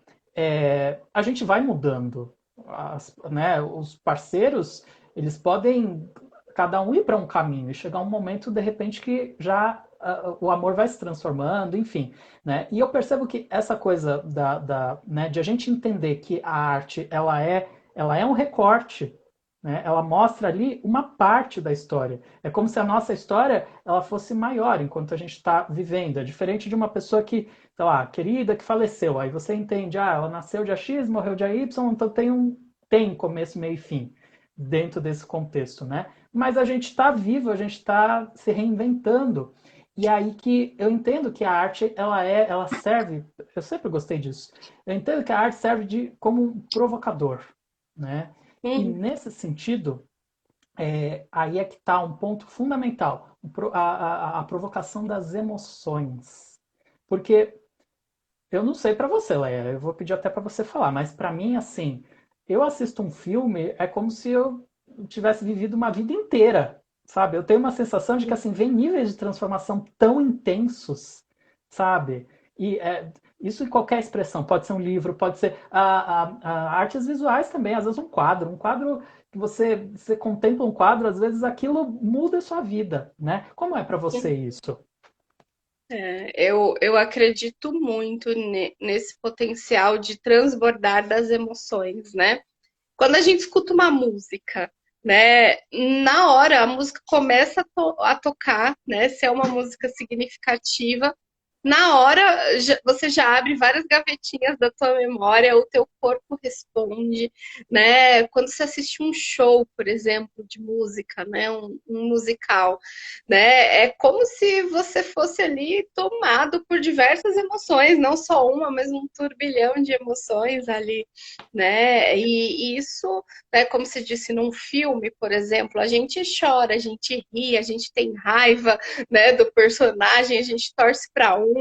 a gente vai mudando. Né, os parceiros, eles podem cada um ir para um caminho e chegar um momento, de repente, que já o amor vai se transformando, enfim. Né? E eu percebo que essa coisa né, de a gente entender que a arte ela é um recorte, né? Ela mostra ali uma parte da história. É como se a nossa história ela fosse maior enquanto a gente está vivendo. É diferente de uma pessoa que, sei lá, querida, que faleceu. Aí você entende, ela nasceu dia X, morreu dia Y, então tem começo, meio e fim dentro desse contexto, né? Mas a gente está vivo, a gente está se reinventando. E aí que eu entendo que a arte ela serve. Eu sempre gostei disso. Eu entendo que a arte serve como um provocador, né? E Uhum. nesse sentido, aí é que está um ponto fundamental, a provocação das emoções. Porque eu não sei para você, Leia, eu vou pedir até para você falar, mas para mim, assim, eu assisto um filme, é como se eu tivesse vivido uma vida inteira, sabe? Eu tenho uma sensação de que, assim, vem níveis de transformação tão intensos, sabe? E isso em qualquer expressão, pode ser um livro, pode ser artes visuais também, às vezes um quadro que você contempla um quadro, às vezes aquilo muda a sua vida, né? Como é para você isso? Eu acredito muito nesse potencial de transbordar das emoções, né? Quando a gente escuta uma música, né, na hora a música começa a tocar, né, se é uma música significativa, na hora você já abre várias gavetinhas da tua memória, o teu corpo responde, né? Quando você assiste um show, por exemplo, de música, né, um musical, né, é como se você fosse ali tomado por diversas emoções, não só uma, mas um turbilhão de emoções ali, né? E isso, né, como se disse num filme, por exemplo, a gente chora, a gente ri, a gente tem raiva, né, do personagem, a gente torce para um,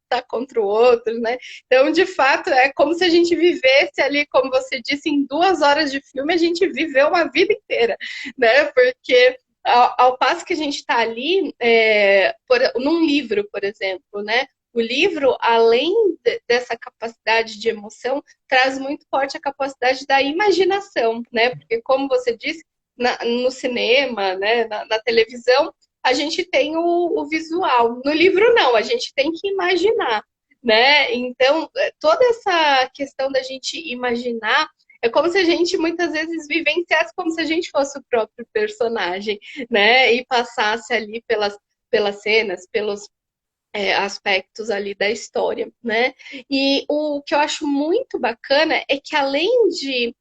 tá contra o outro, né? Então, de fato, é como se a gente vivesse ali, como você disse, em 2 horas de filme, a gente viveu uma vida inteira, né? Porque ao passo que a gente está ali, num livro, por exemplo, né? O livro, além dessa capacidade de emoção, traz muito forte a capacidade da imaginação, né? Porque, como você disse, no cinema, né, na televisão, a gente tem o visual. No livro, não, a gente tem que imaginar, né? Então, toda essa questão da gente imaginar é como se a gente muitas vezes vivenciasse como se a gente fosse o próprio personagem, né? E passasse ali pelas cenas, pelos aspectos ali da história, né? E o que eu acho muito bacana é que além de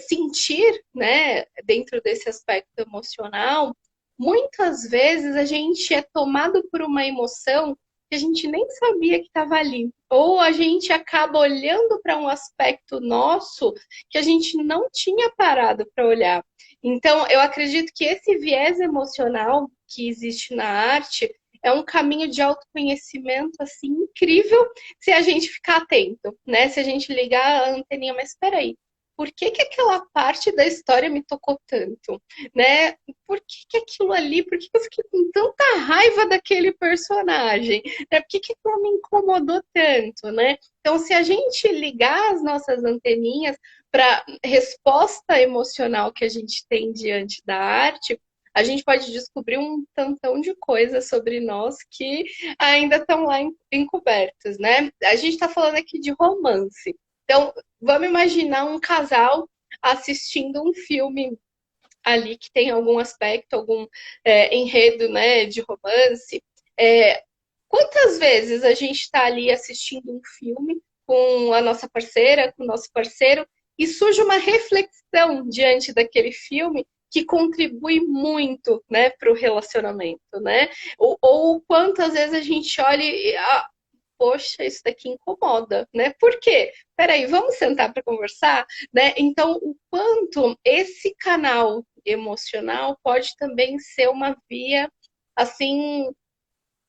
sentir, né, dentro desse aspecto emocional, muitas vezes a gente é tomado por uma emoção que a gente nem sabia que estava ali. Ou a gente acaba olhando para um aspecto nosso que a gente não tinha parado para olhar. Então, eu acredito que esse viés emocional que existe na arte é um caminho de autoconhecimento assim incrível se a gente ficar atento, né? Se a gente ligar a anteninha, mas espera aí, por que que aquela parte da história me tocou tanto, né? Por que que aquilo ali, por que que eu fiquei com tanta raiva daquele personagem, né? Por que que aquilo me incomodou tanto, né? Então, se a gente ligar as nossas anteninhas para resposta emocional que a gente tem diante da arte, a gente pode descobrir um tantão de coisas sobre nós que ainda estão lá encobertas, né? A gente está falando aqui de romance. Então, vamos imaginar um casal assistindo um filme ali que tem algum aspecto, algum enredo, né, de romance. É, quantas vezes a gente está ali assistindo um filme com a nossa parceira, com o nosso parceiro, e surge uma reflexão diante daquele filme que contribui muito, né, para o relacionamento, né? Ou quantas vezes a gente olha e, poxa, isso daqui incomoda, né? Por quê? Peraí, vamos sentar para conversar, né? Então, o quanto esse canal emocional pode também ser uma via, assim,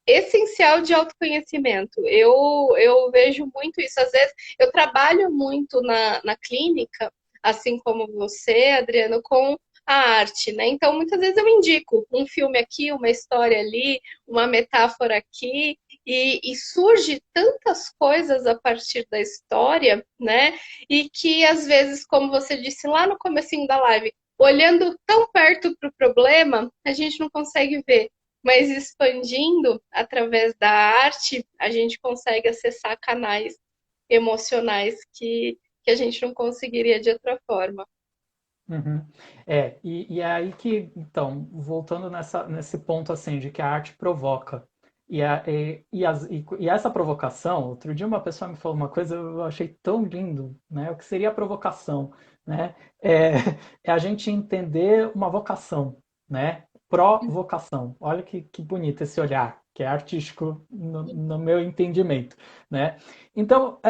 essencial de autoconhecimento. Eu vejo muito isso. Às vezes, eu trabalho muito na clínica, assim como você, Adriano, com a arte, né? Então, muitas vezes eu indico um filme aqui, uma história ali, uma metáfora aqui, e surge tantas coisas a partir da história, né? E que às vezes, como você disse lá no comecinho da live, olhando tão perto para o problema, a gente não consegue ver. Mas expandindo através da arte, a gente consegue acessar canais emocionais que a gente não conseguiria de outra forma. Uhum. E é aí que, então, voltando nesse ponto assim, de que a arte provoca. E essa provocação, outro dia uma pessoa me falou uma coisa, eu achei tão lindo, né? O que seria a provocação, né? É, é a gente entender uma vocação, né? Provocação. Olha que bonito esse olhar, que é artístico no meu entendimento, né? Então,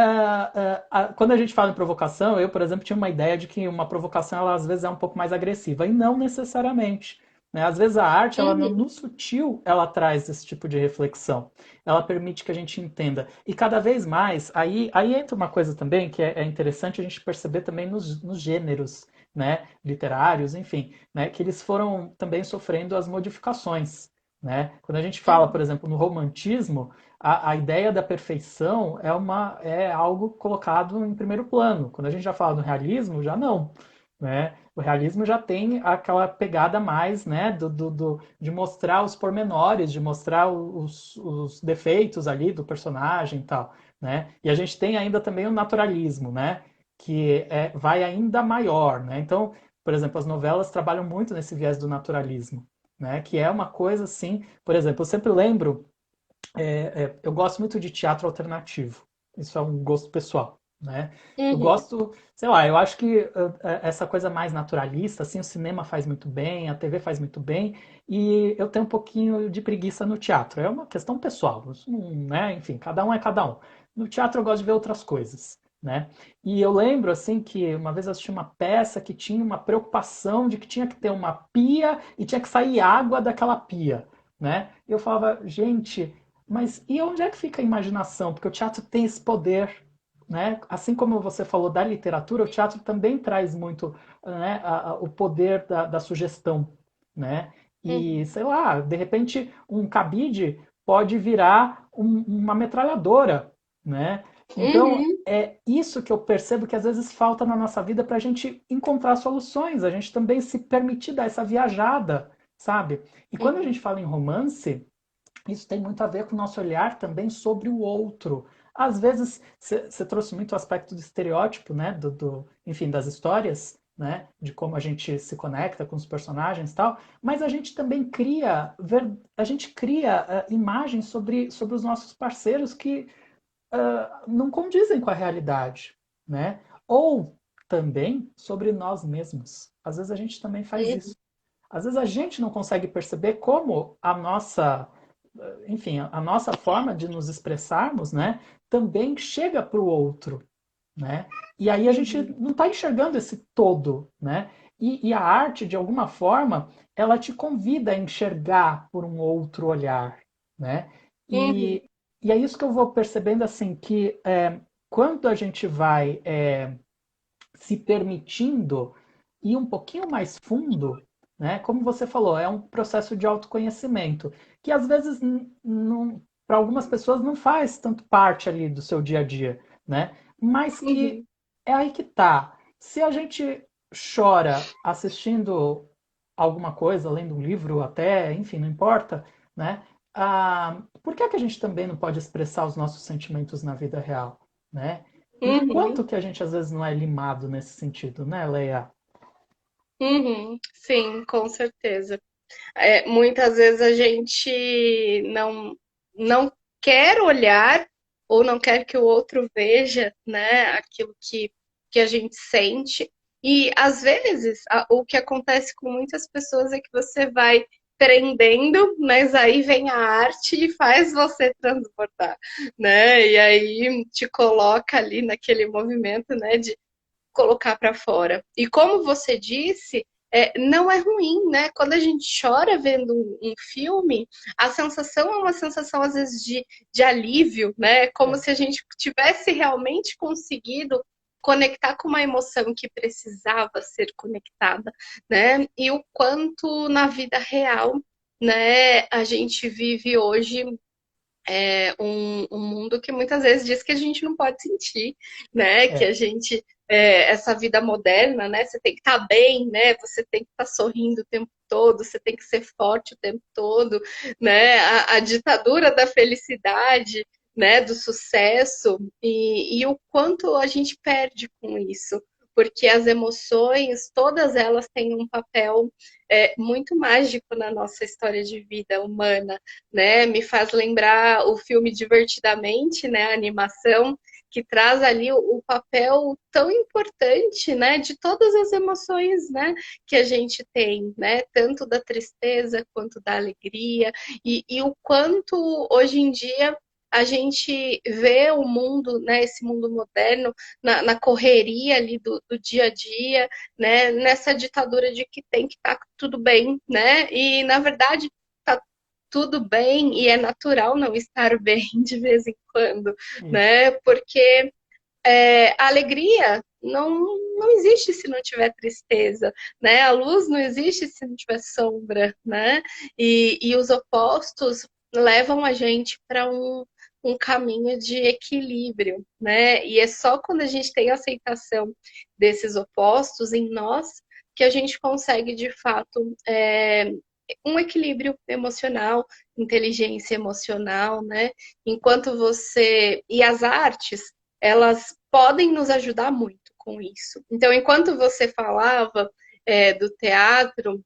quando a gente fala em provocação, eu, por exemplo, tinha uma ideia de que uma provocação, ela às vezes é um pouco mais agressiva, e não necessariamente. Né? Às vezes a arte, ela Uhum. no sutil, ela traz esse tipo de reflexão. Ela permite que a gente entenda. E cada vez mais, aí entra uma coisa também que é interessante a gente perceber também nos gêneros, né, literários, enfim, né, que eles foram também sofrendo as modificações. Né? Quando a gente fala, por exemplo, no romantismo, a ideia da perfeição é algo colocado em primeiro plano. Quando a gente já fala do realismo, já não. Né? O realismo já tem aquela pegada mais, né, de mostrar os pormenores, de mostrar os defeitos ali do personagem e tal. Né? E a gente tem ainda também o naturalismo, né, que vai ainda maior. Né? Então, por exemplo, as novelas trabalham muito nesse viés do naturalismo. Né, que é uma coisa assim, por exemplo, eu sempre lembro eu gosto muito de teatro alternativo. Isso é um gosto pessoal, né? Eu Uhum. gosto, sei lá, eu acho que essa coisa mais naturalista, assim, o cinema faz muito bem, a TV faz muito bem, e eu tenho um pouquinho de preguiça no teatro. É uma questão pessoal, isso né? Enfim, cada um é cada um. No teatro eu gosto de ver outras coisas, né? E eu lembro, assim, que uma vez eu assisti uma peça que tinha uma preocupação de que tinha que ter uma pia e tinha que sair água daquela pia, né? E eu falava, gente, mas e onde é que fica a imaginação? Porque o teatro tem esse poder, né? Assim como você falou da literatura, o teatro também traz muito, né, o poder da sugestão, né? E, Uhum. sei lá, de repente um cabide pode virar uma metralhadora, né? Então, Uhum. é isso que eu percebo que às vezes falta na nossa vida para a gente encontrar soluções, a gente também se permitir dar essa viajada, sabe? E quando a Uhum. gente fala em romance, isso tem muito a ver com o nosso olhar também sobre o outro. Às vezes, você trouxe muito o aspecto do estereótipo, né? Enfim, das histórias, né? De como a gente se conecta com os personagens e tal. Mas a gente também cria imagens sobre os nossos parceiros que não condizem com a realidade, né? Ou também sobre nós mesmos. Às vezes a gente também faz Uhum. isso. Às vezes a gente não consegue perceber como enfim, a nossa forma de nos expressarmos, né, também chega para o outro, né? E aí a gente Uhum. não está enxergando esse todo, né? E a arte, de alguma forma, ela te convida a enxergar por um outro olhar, né? Uhum. E é isso que eu vou percebendo, assim, que quando a gente vai se permitindo ir um pouquinho mais fundo, né? Como você falou, é um processo de autoconhecimento que às vezes para algumas pessoas não faz tanto parte ali do seu dia a dia, né? Mas que Uhum. é aí que tá. Se a gente chora assistindo alguma coisa, lendo um livro até, enfim, não importa, né? Por que é que a gente também não pode expressar os nossos sentimentos na vida real, né? E o Uhum. quanto que a gente às vezes não é limado nesse sentido, né, Leia? Uhum. Sim, com certeza. Muitas vezes a gente não quer olhar ou não quer que o outro veja, né, aquilo que a gente sente. E às vezes o que acontece com muitas pessoas é que você vai prendendo, mas aí vem a arte e faz você transbordar, né? E aí te coloca ali naquele movimento, né, de colocar para fora. E como você disse, não é ruim, né? Quando a gente chora vendo um filme, a sensação é uma sensação, às vezes, de alívio, né? Como É. se a gente tivesse realmente conseguido conectar com uma emoção que precisava ser conectada, né? E o quanto na vida real, né, a gente vive hoje um mundo que muitas vezes diz que a gente não pode sentir, né? Que É. a gente, essa vida moderna, né? Você tem que estar bem, né? Você tem que estar sorrindo o tempo todo, você tem que ser forte o tempo todo, né? A ditadura da felicidade, né? Do sucesso e o quanto a gente perde com isso. Porque as emoções, todas elas têm um papel muito mágico na nossa história de vida humana, né? Me faz lembrar o filme Divertidamente, né? A animação que traz ali o papel tão importante, né? De todas as emoções, né? Que a gente tem, né? Tanto da tristeza quanto da alegria e o quanto hoje em dia a gente vê o mundo, né, esse mundo moderno, na correria ali do dia a dia, né, nessa ditadura de que tem que estar tudo bem, né, e na verdade tá tudo bem e é natural não estar bem de vez em quando, Isso. né? Porque a alegria não existe se não tiver tristeza, né? A luz não existe se não tiver sombra, né? E os opostos levam a gente para um caminho de equilíbrio, né? E é só quando a gente tem a aceitação desses opostos em nós que a gente consegue, de fato, um equilíbrio emocional, inteligência emocional, né? Enquanto você. E as artes, elas podem nos ajudar muito com isso. Então, enquanto você falava do teatro,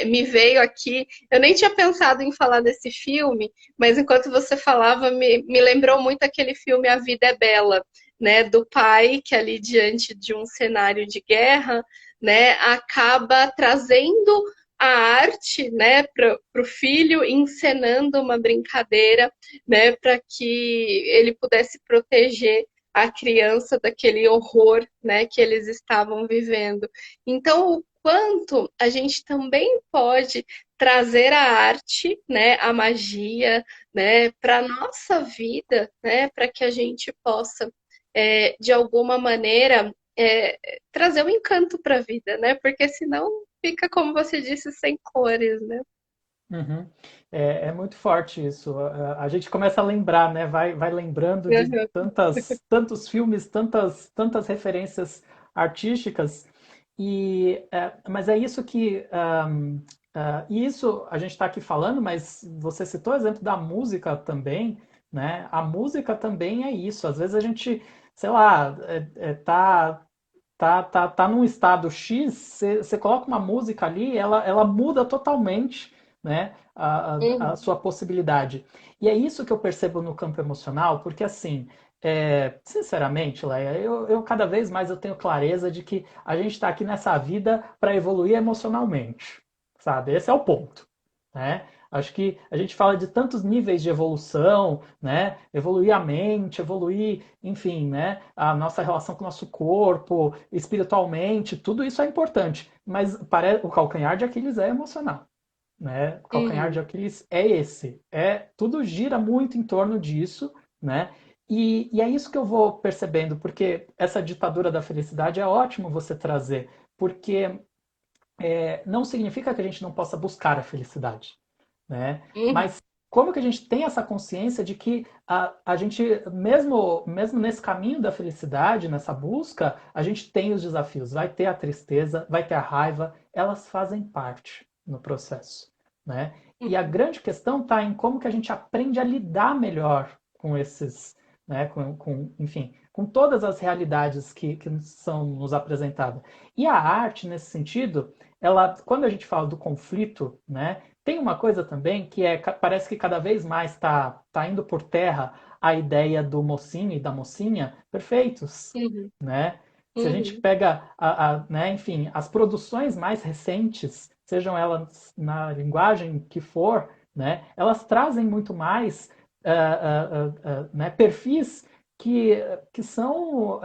me veio aqui. Eu nem tinha pensado em falar desse filme, mas enquanto você falava, me lembrou muito aquele filme A Vida é Bela, né? Do pai que ali diante de um cenário de guerra, né, acaba trazendo a arte, né, para o filho, encenando uma brincadeira, né, para que ele pudesse proteger a criança daquele horror, né, que eles estavam vivendo. Então, o quanto a gente também pode trazer a arte, né, a magia, né, para nossa vida, né, para que a gente possa, de alguma maneira, trazer um encanto para a vida, né, porque senão fica, como você disse, sem cores, né. Uhum. É muito forte isso. A gente começa a lembrar, né? Vai lembrando de tantos filmes, tantas referências artísticas. Mas é isso que. E isso a gente está aqui falando, mas você citou o exemplo da música também, né? A música também é isso. Às vezes a gente, sei lá, tá num estado X, você coloca uma música ali, ela muda totalmente, né, a Uhum, sua possibilidade. E é isso que eu percebo no campo emocional, porque assim, sinceramente, Leia, eu cada vez mais eu tenho clareza de que a gente está aqui nessa vida para evoluir emocionalmente, sabe? Esse é o ponto, né? Acho que a gente fala de tantos níveis de evolução, né? Evoluir a mente, evoluir, enfim, né? A nossa relação com o nosso corpo, espiritualmente, tudo isso é importante. Mas o calcanhar de Aquiles é emocional, né? O calcanhar de uhum, Aquiles é esse. Tudo gira muito em torno disso, né? E é isso que eu vou percebendo, porque essa ditadura da felicidade é ótimo você trazer, porque não significa que a gente não possa buscar a felicidade, né? uhum, Mas como que a gente tem essa consciência de que a gente, mesmo nesse caminho da felicidade, nessa busca, a gente tem os desafios. Vai ter a tristeza, vai ter a raiva, elas fazem parte no processo, né? E a uhum, grande questão está em como que a gente aprende a lidar melhor com esses, né? Enfim, com todas as realidades que são nos apresentadas. E a arte, nesse sentido, quando a gente fala do conflito, né? Tem uma coisa também que parece que cada vez mais tá indo por terra a ideia do mocinho e da mocinha perfeitos, uhum, né? Se a gente uhum, pega, né, enfim, as produções mais recentes, sejam elas na linguagem que for, né, elas trazem muito mais né, perfis que, que são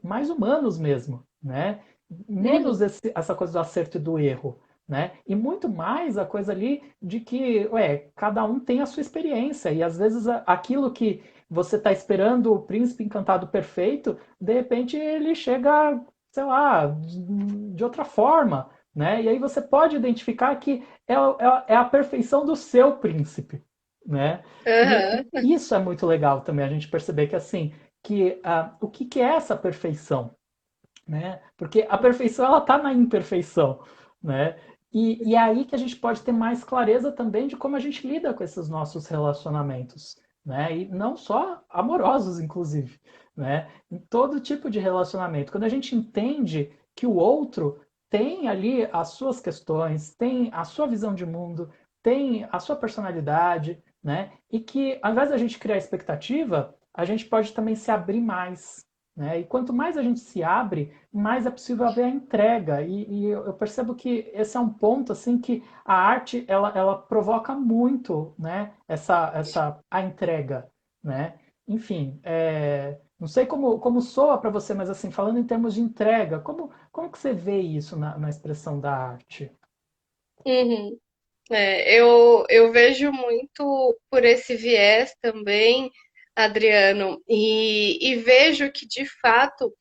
mais humanos mesmo, né? Menos uhum, essa coisa do acerto e do erro, né? E muito mais a coisa ali de que, cada um tem a sua experiência e às vezes aquilo que você está esperando o príncipe encantado perfeito, de repente ele chega, sei lá, de outra forma, né? E aí você pode identificar que é a perfeição do seu príncipe, né? Aham. E isso é muito legal também, a gente perceber que assim, que o que, que é essa perfeição, né? Porque a perfeição ela está na imperfeição, né? E é aí que a gente pode ter mais clareza também de como a gente lida com esses nossos relacionamentos, né? E não só amorosos, inclusive, né? Em todo tipo de relacionamento. Quando a gente entende que o outro tem ali as suas questões, tem a sua visão de mundo, tem a sua personalidade, né? E que ao invés da gente criar expectativa, a gente pode também se abrir mais, né? E quanto mais a gente se abre, mais é possível haver a entrega. E eu percebo que esse é um ponto assim que a arte ela provoca muito, né? A entrega, né? Enfim, não sei como soa para você, mas assim falando em termos de entrega, como que você vê isso na expressão da arte? Uhum. Eu vejo muito por esse viés também, Adriano, e vejo que de fato,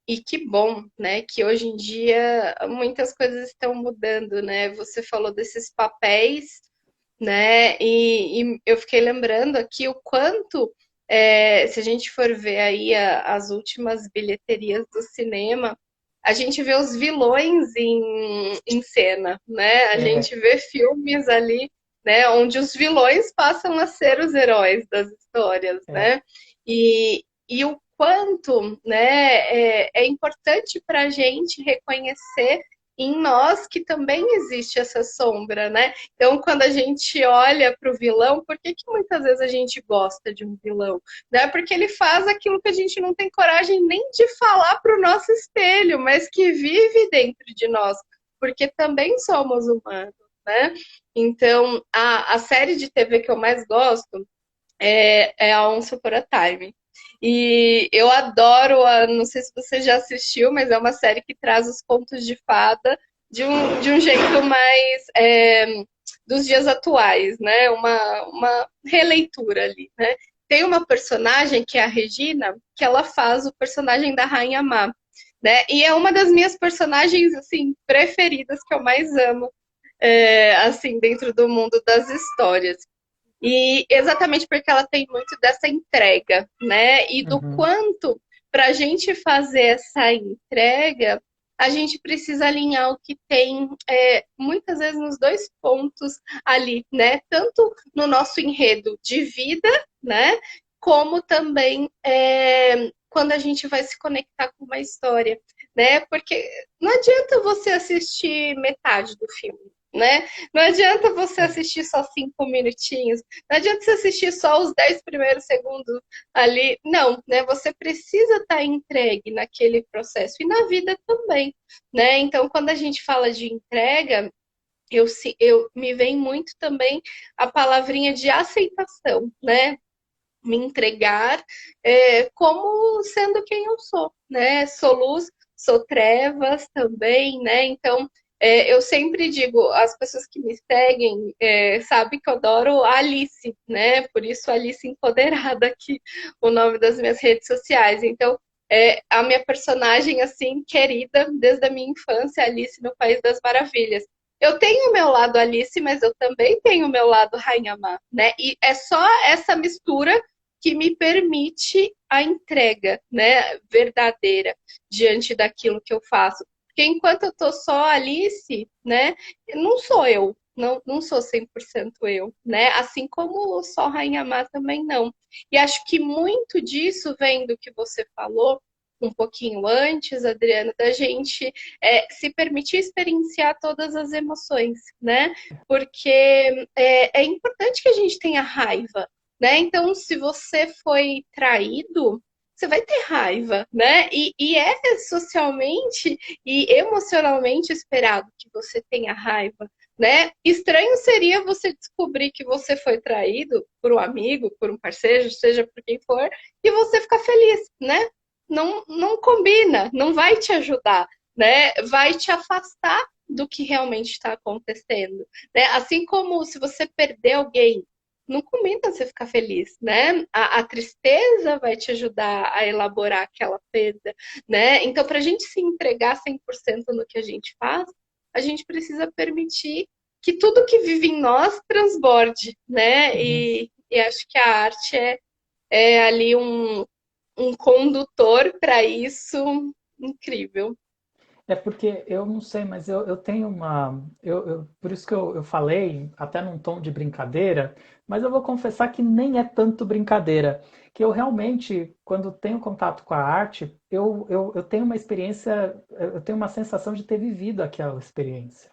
e que bom, né, que hoje em dia muitas coisas estão mudando, né? Você falou desses papéis, né? E eu fiquei lembrando aqui o quanto, se a gente for ver aí as últimas bilheterias do cinema, a gente vê os vilões em cena, né? A É, gente vê filmes ali, né, onde os vilões passam a ser os heróis das histórias, é, né? E o quanto, né, é importante para a gente reconhecer em nós que também existe essa sombra, né? Então, quando a gente olha para o vilão, por que muitas vezes a gente gosta de um vilão? Né? Porque ele faz aquilo que a gente não tem coragem nem de falar para o nosso espelho, mas que vive dentro de nós, porque também somos humanos, né? Então, a série de TV que eu mais gosto é a Once Upon a Time. E eu adoro, não sei se você já assistiu, mas é uma série que traz os contos de fada de um jeito mais dos dias atuais, né? Uma releitura ali, né? Tem uma personagem que é a Regina, que ela faz o personagem da Rainha Má, né? E é uma das minhas personagens assim preferidas que eu mais amo, assim dentro do mundo das histórias. E exatamente porque ela tem muito dessa entrega, né? E do uhum, quanto para a gente fazer essa entrega, a gente precisa alinhar o que tem muitas vezes nos dois pontos ali, né? Tanto no nosso enredo de vida, né? Como também quando a gente vai se conectar com uma história, né? Porque não adianta você assistir metade do filme, né? Não adianta você é, assistir só 5 minutinhos, não adianta você assistir só os 10 primeiros segundos ali. Não, né? Você precisa estar entregue naquele processo e na vida também, né? Então, quando a gente fala de entrega, eu me vem muito também a palavrinha de aceitação, né? Me entregar como sendo quem eu sou, né? Sou luz, sou trevas também, né? Então, eu sempre digo, as pessoas que me seguem sabem que eu adoro a Alice, né? Por isso Alice Empoderada aqui, o nome das minhas redes sociais. Então, a minha personagem, assim, querida desde a minha infância, Alice no País das Maravilhas. Eu tenho o meu lado Alice, mas eu também tenho o meu lado Rainha Má, né? E é só essa mistura que me permite a entrega, né, verdadeira diante daquilo que eu faço. Porque enquanto eu tô só Alice, né, não sou eu, não sou 100% eu, né? Assim como só Rainha Má também não. E acho que muito disso vem do que você falou um pouquinho antes, Adriana, da gente se permitir experienciar todas as emoções, né? Porque é importante que a gente tenha raiva, né? Então, se você foi traído, você vai ter raiva, né? E é socialmente e emocionalmente esperado que você tenha raiva, né? Estranho seria você descobrir que você foi traído por um amigo, por um parceiro, seja por quem for, e você ficar feliz, né? Não combina, não vai te ajudar, né? Vai te afastar do que realmente está acontecendo, né? Assim como se você perder alguém, não combina você ficar feliz, né? A tristeza vai te ajudar a elaborar aquela perda, né? Então, para a gente se entregar 100% no que a gente faz, a gente precisa permitir que tudo que vive em nós transborde, né? Uhum. E acho que a arte é ali um condutor para isso incrível. É porque eu não sei, mas eu tenho uma. Por isso que eu falei, até num tom de brincadeira, mas eu vou confessar que nem é tanto brincadeira. Que eu realmente, quando tenho contato com a arte, eu tenho uma experiência, eu tenho uma sensação de ter vivido aquela experiência,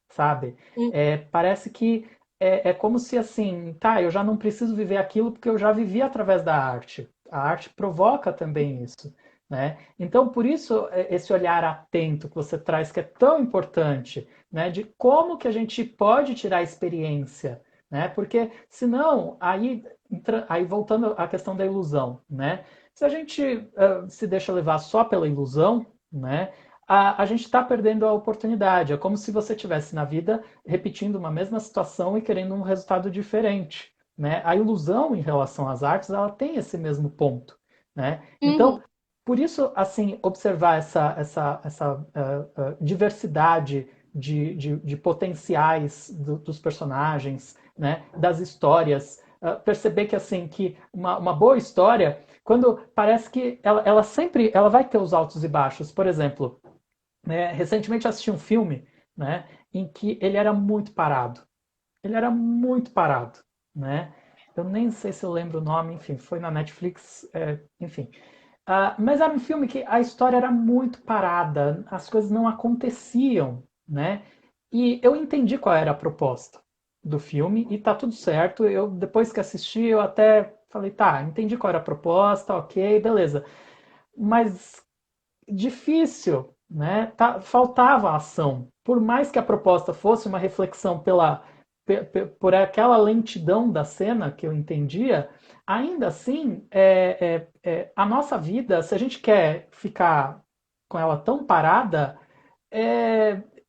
sabe? Hum, Parece que é como se assim, tá, eu já não preciso viver aquilo porque eu já vivi através da arte. A arte provoca também isso, né? Então, por isso, esse olhar atento que você traz, que é tão importante, né? De como que a gente pode tirar a experiência, né? Porque, senão, aí voltando à questão da ilusão, né? Se a gente se deixa levar só pela ilusão, né? A gente está perdendo a oportunidade. É como se você tivesse na vida repetindo uma mesma situação e querendo um resultado diferente, né? A ilusão em relação às artes, ela tem esse mesmo ponto, né? Então, uhum, por isso, assim, observar essa diversidade de potenciais dos personagens, né? Das histórias, perceber que assim que uma boa história, quando parece que ela sempre ela vai ter os altos e baixos. Por exemplo, né, recentemente eu assisti um filme, né, em que ele era muito parado. Ele era muito parado, né? Eu nem sei se eu lembro o nome, enfim, foi na Netflix, enfim. Mas era um filme que a história era muito parada, as coisas não aconteciam, né? E eu entendi qual era a proposta do filme e tá tudo certo. Eu depois que assisti, eu até falei, tá, entendi qual era a proposta, ok, beleza. Mas difícil, né? Faltava ação. Por mais que a proposta fosse uma reflexão por aquela lentidão da cena que eu entendia, ainda assim, a nossa vida, se a gente quer ficar com ela tão parada,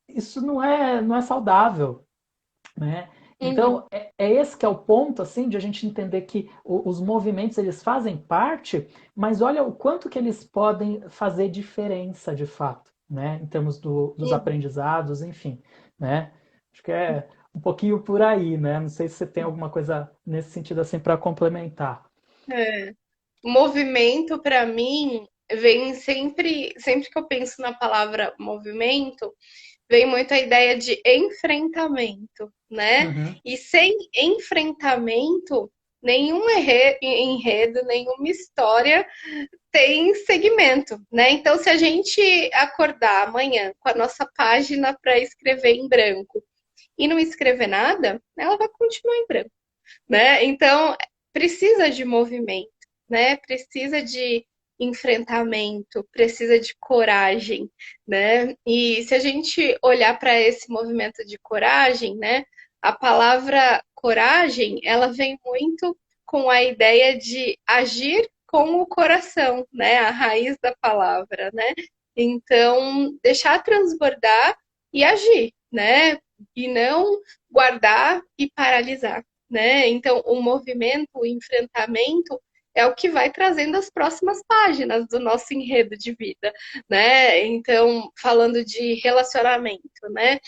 isso não é saudável, né? uhum. Então, é esse que é o ponto, assim, de a gente entender que os movimentos, eles fazem parte, mas olha o quanto que eles podem fazer diferença, de fato, né? Em termos dos Uhum. aprendizados, enfim, né? Acho que é um pouquinho por aí, né? Não sei se você tem alguma coisa nesse sentido, assim, para complementar. É. Movimento, para mim, vem sempre que eu penso na palavra movimento, vem muito a ideia de enfrentamento, né? Uhum, E sem enfrentamento, nenhum enredo, nenhuma história tem segmento, né? Então, se a gente acordar amanhã com a nossa página para escrever em branco e não escrever nada, ela vai continuar em branco, né? Então, precisa de movimento, né? Precisa de enfrentamento, precisa de coragem, né? E se a gente olhar para esse movimento de coragem, né? A palavra coragem, ela vem muito com a ideia de agir com o coração, né? A raiz da palavra, né? Então, deixar transbordar e agir, né? E não guardar e paralisar, né? Então, o movimento, o enfrentamento é o que vai trazendo as próximas páginas do nosso enredo de vida, né? Então, falando de relacionamento, né?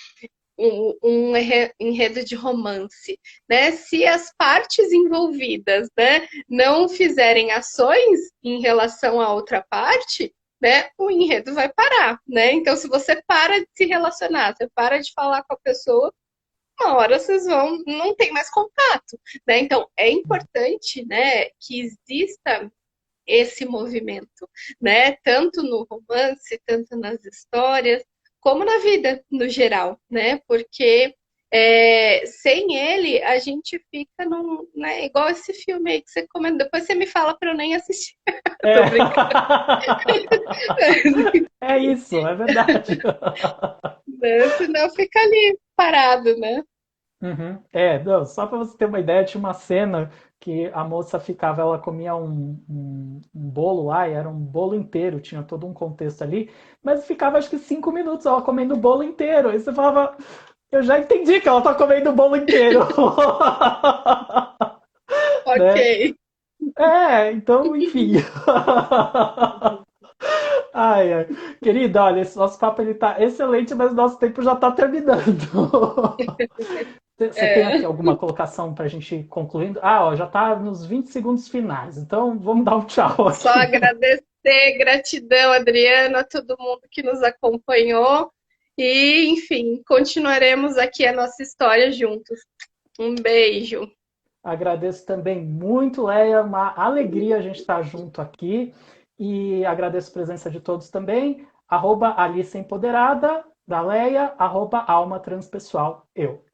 Um enredo de romance, né? Se as partes envolvidas, né, não fizerem ações em relação à outra parte, né, o enredo vai parar, né? Então, se você para de se relacionar, você para de falar com a pessoa, uma hora vocês vão, não tem mais contato, né? Então é importante, né, que exista esse movimento, né? Tanto no romance, tanto nas histórias, como na vida no geral, né? Porque sem ele a gente fica né, igual esse filme aí que você comentou. Depois você me fala para eu nem assistir. é. Tô brincando. É isso, é verdade. Né? Senão fica ali parado, né? Uhum. Não, só para você ter uma ideia, tinha uma cena que a moça ficava, ela comia um bolo lá, e era um bolo inteiro, tinha todo um contexto ali, mas ficava acho que 5 minutos ela comendo o bolo inteiro. Aí você falava, eu já entendi que ela tá comendo o bolo inteiro. Né? Ok. Então, enfim. Ai, ai. Querida, olha, esse nosso papo ele tá excelente, mas o nosso tempo já está terminando. Você tem aqui É, alguma colocação para a gente ir concluindo? Ah, ó, já está nos 20 segundos finais, então vamos dar um tchau só aqui. agradecer, gratidão, Adriana, a todo mundo que nos acompanhou. E, enfim, continuaremos aqui a nossa história juntos. Um beijo. Agradeço também muito, Leia, uma alegria a gente estar junto aqui. E agradeço a presença de todos também. @Alice Empoderada, da Leia, @Alma Transpessoal, eu.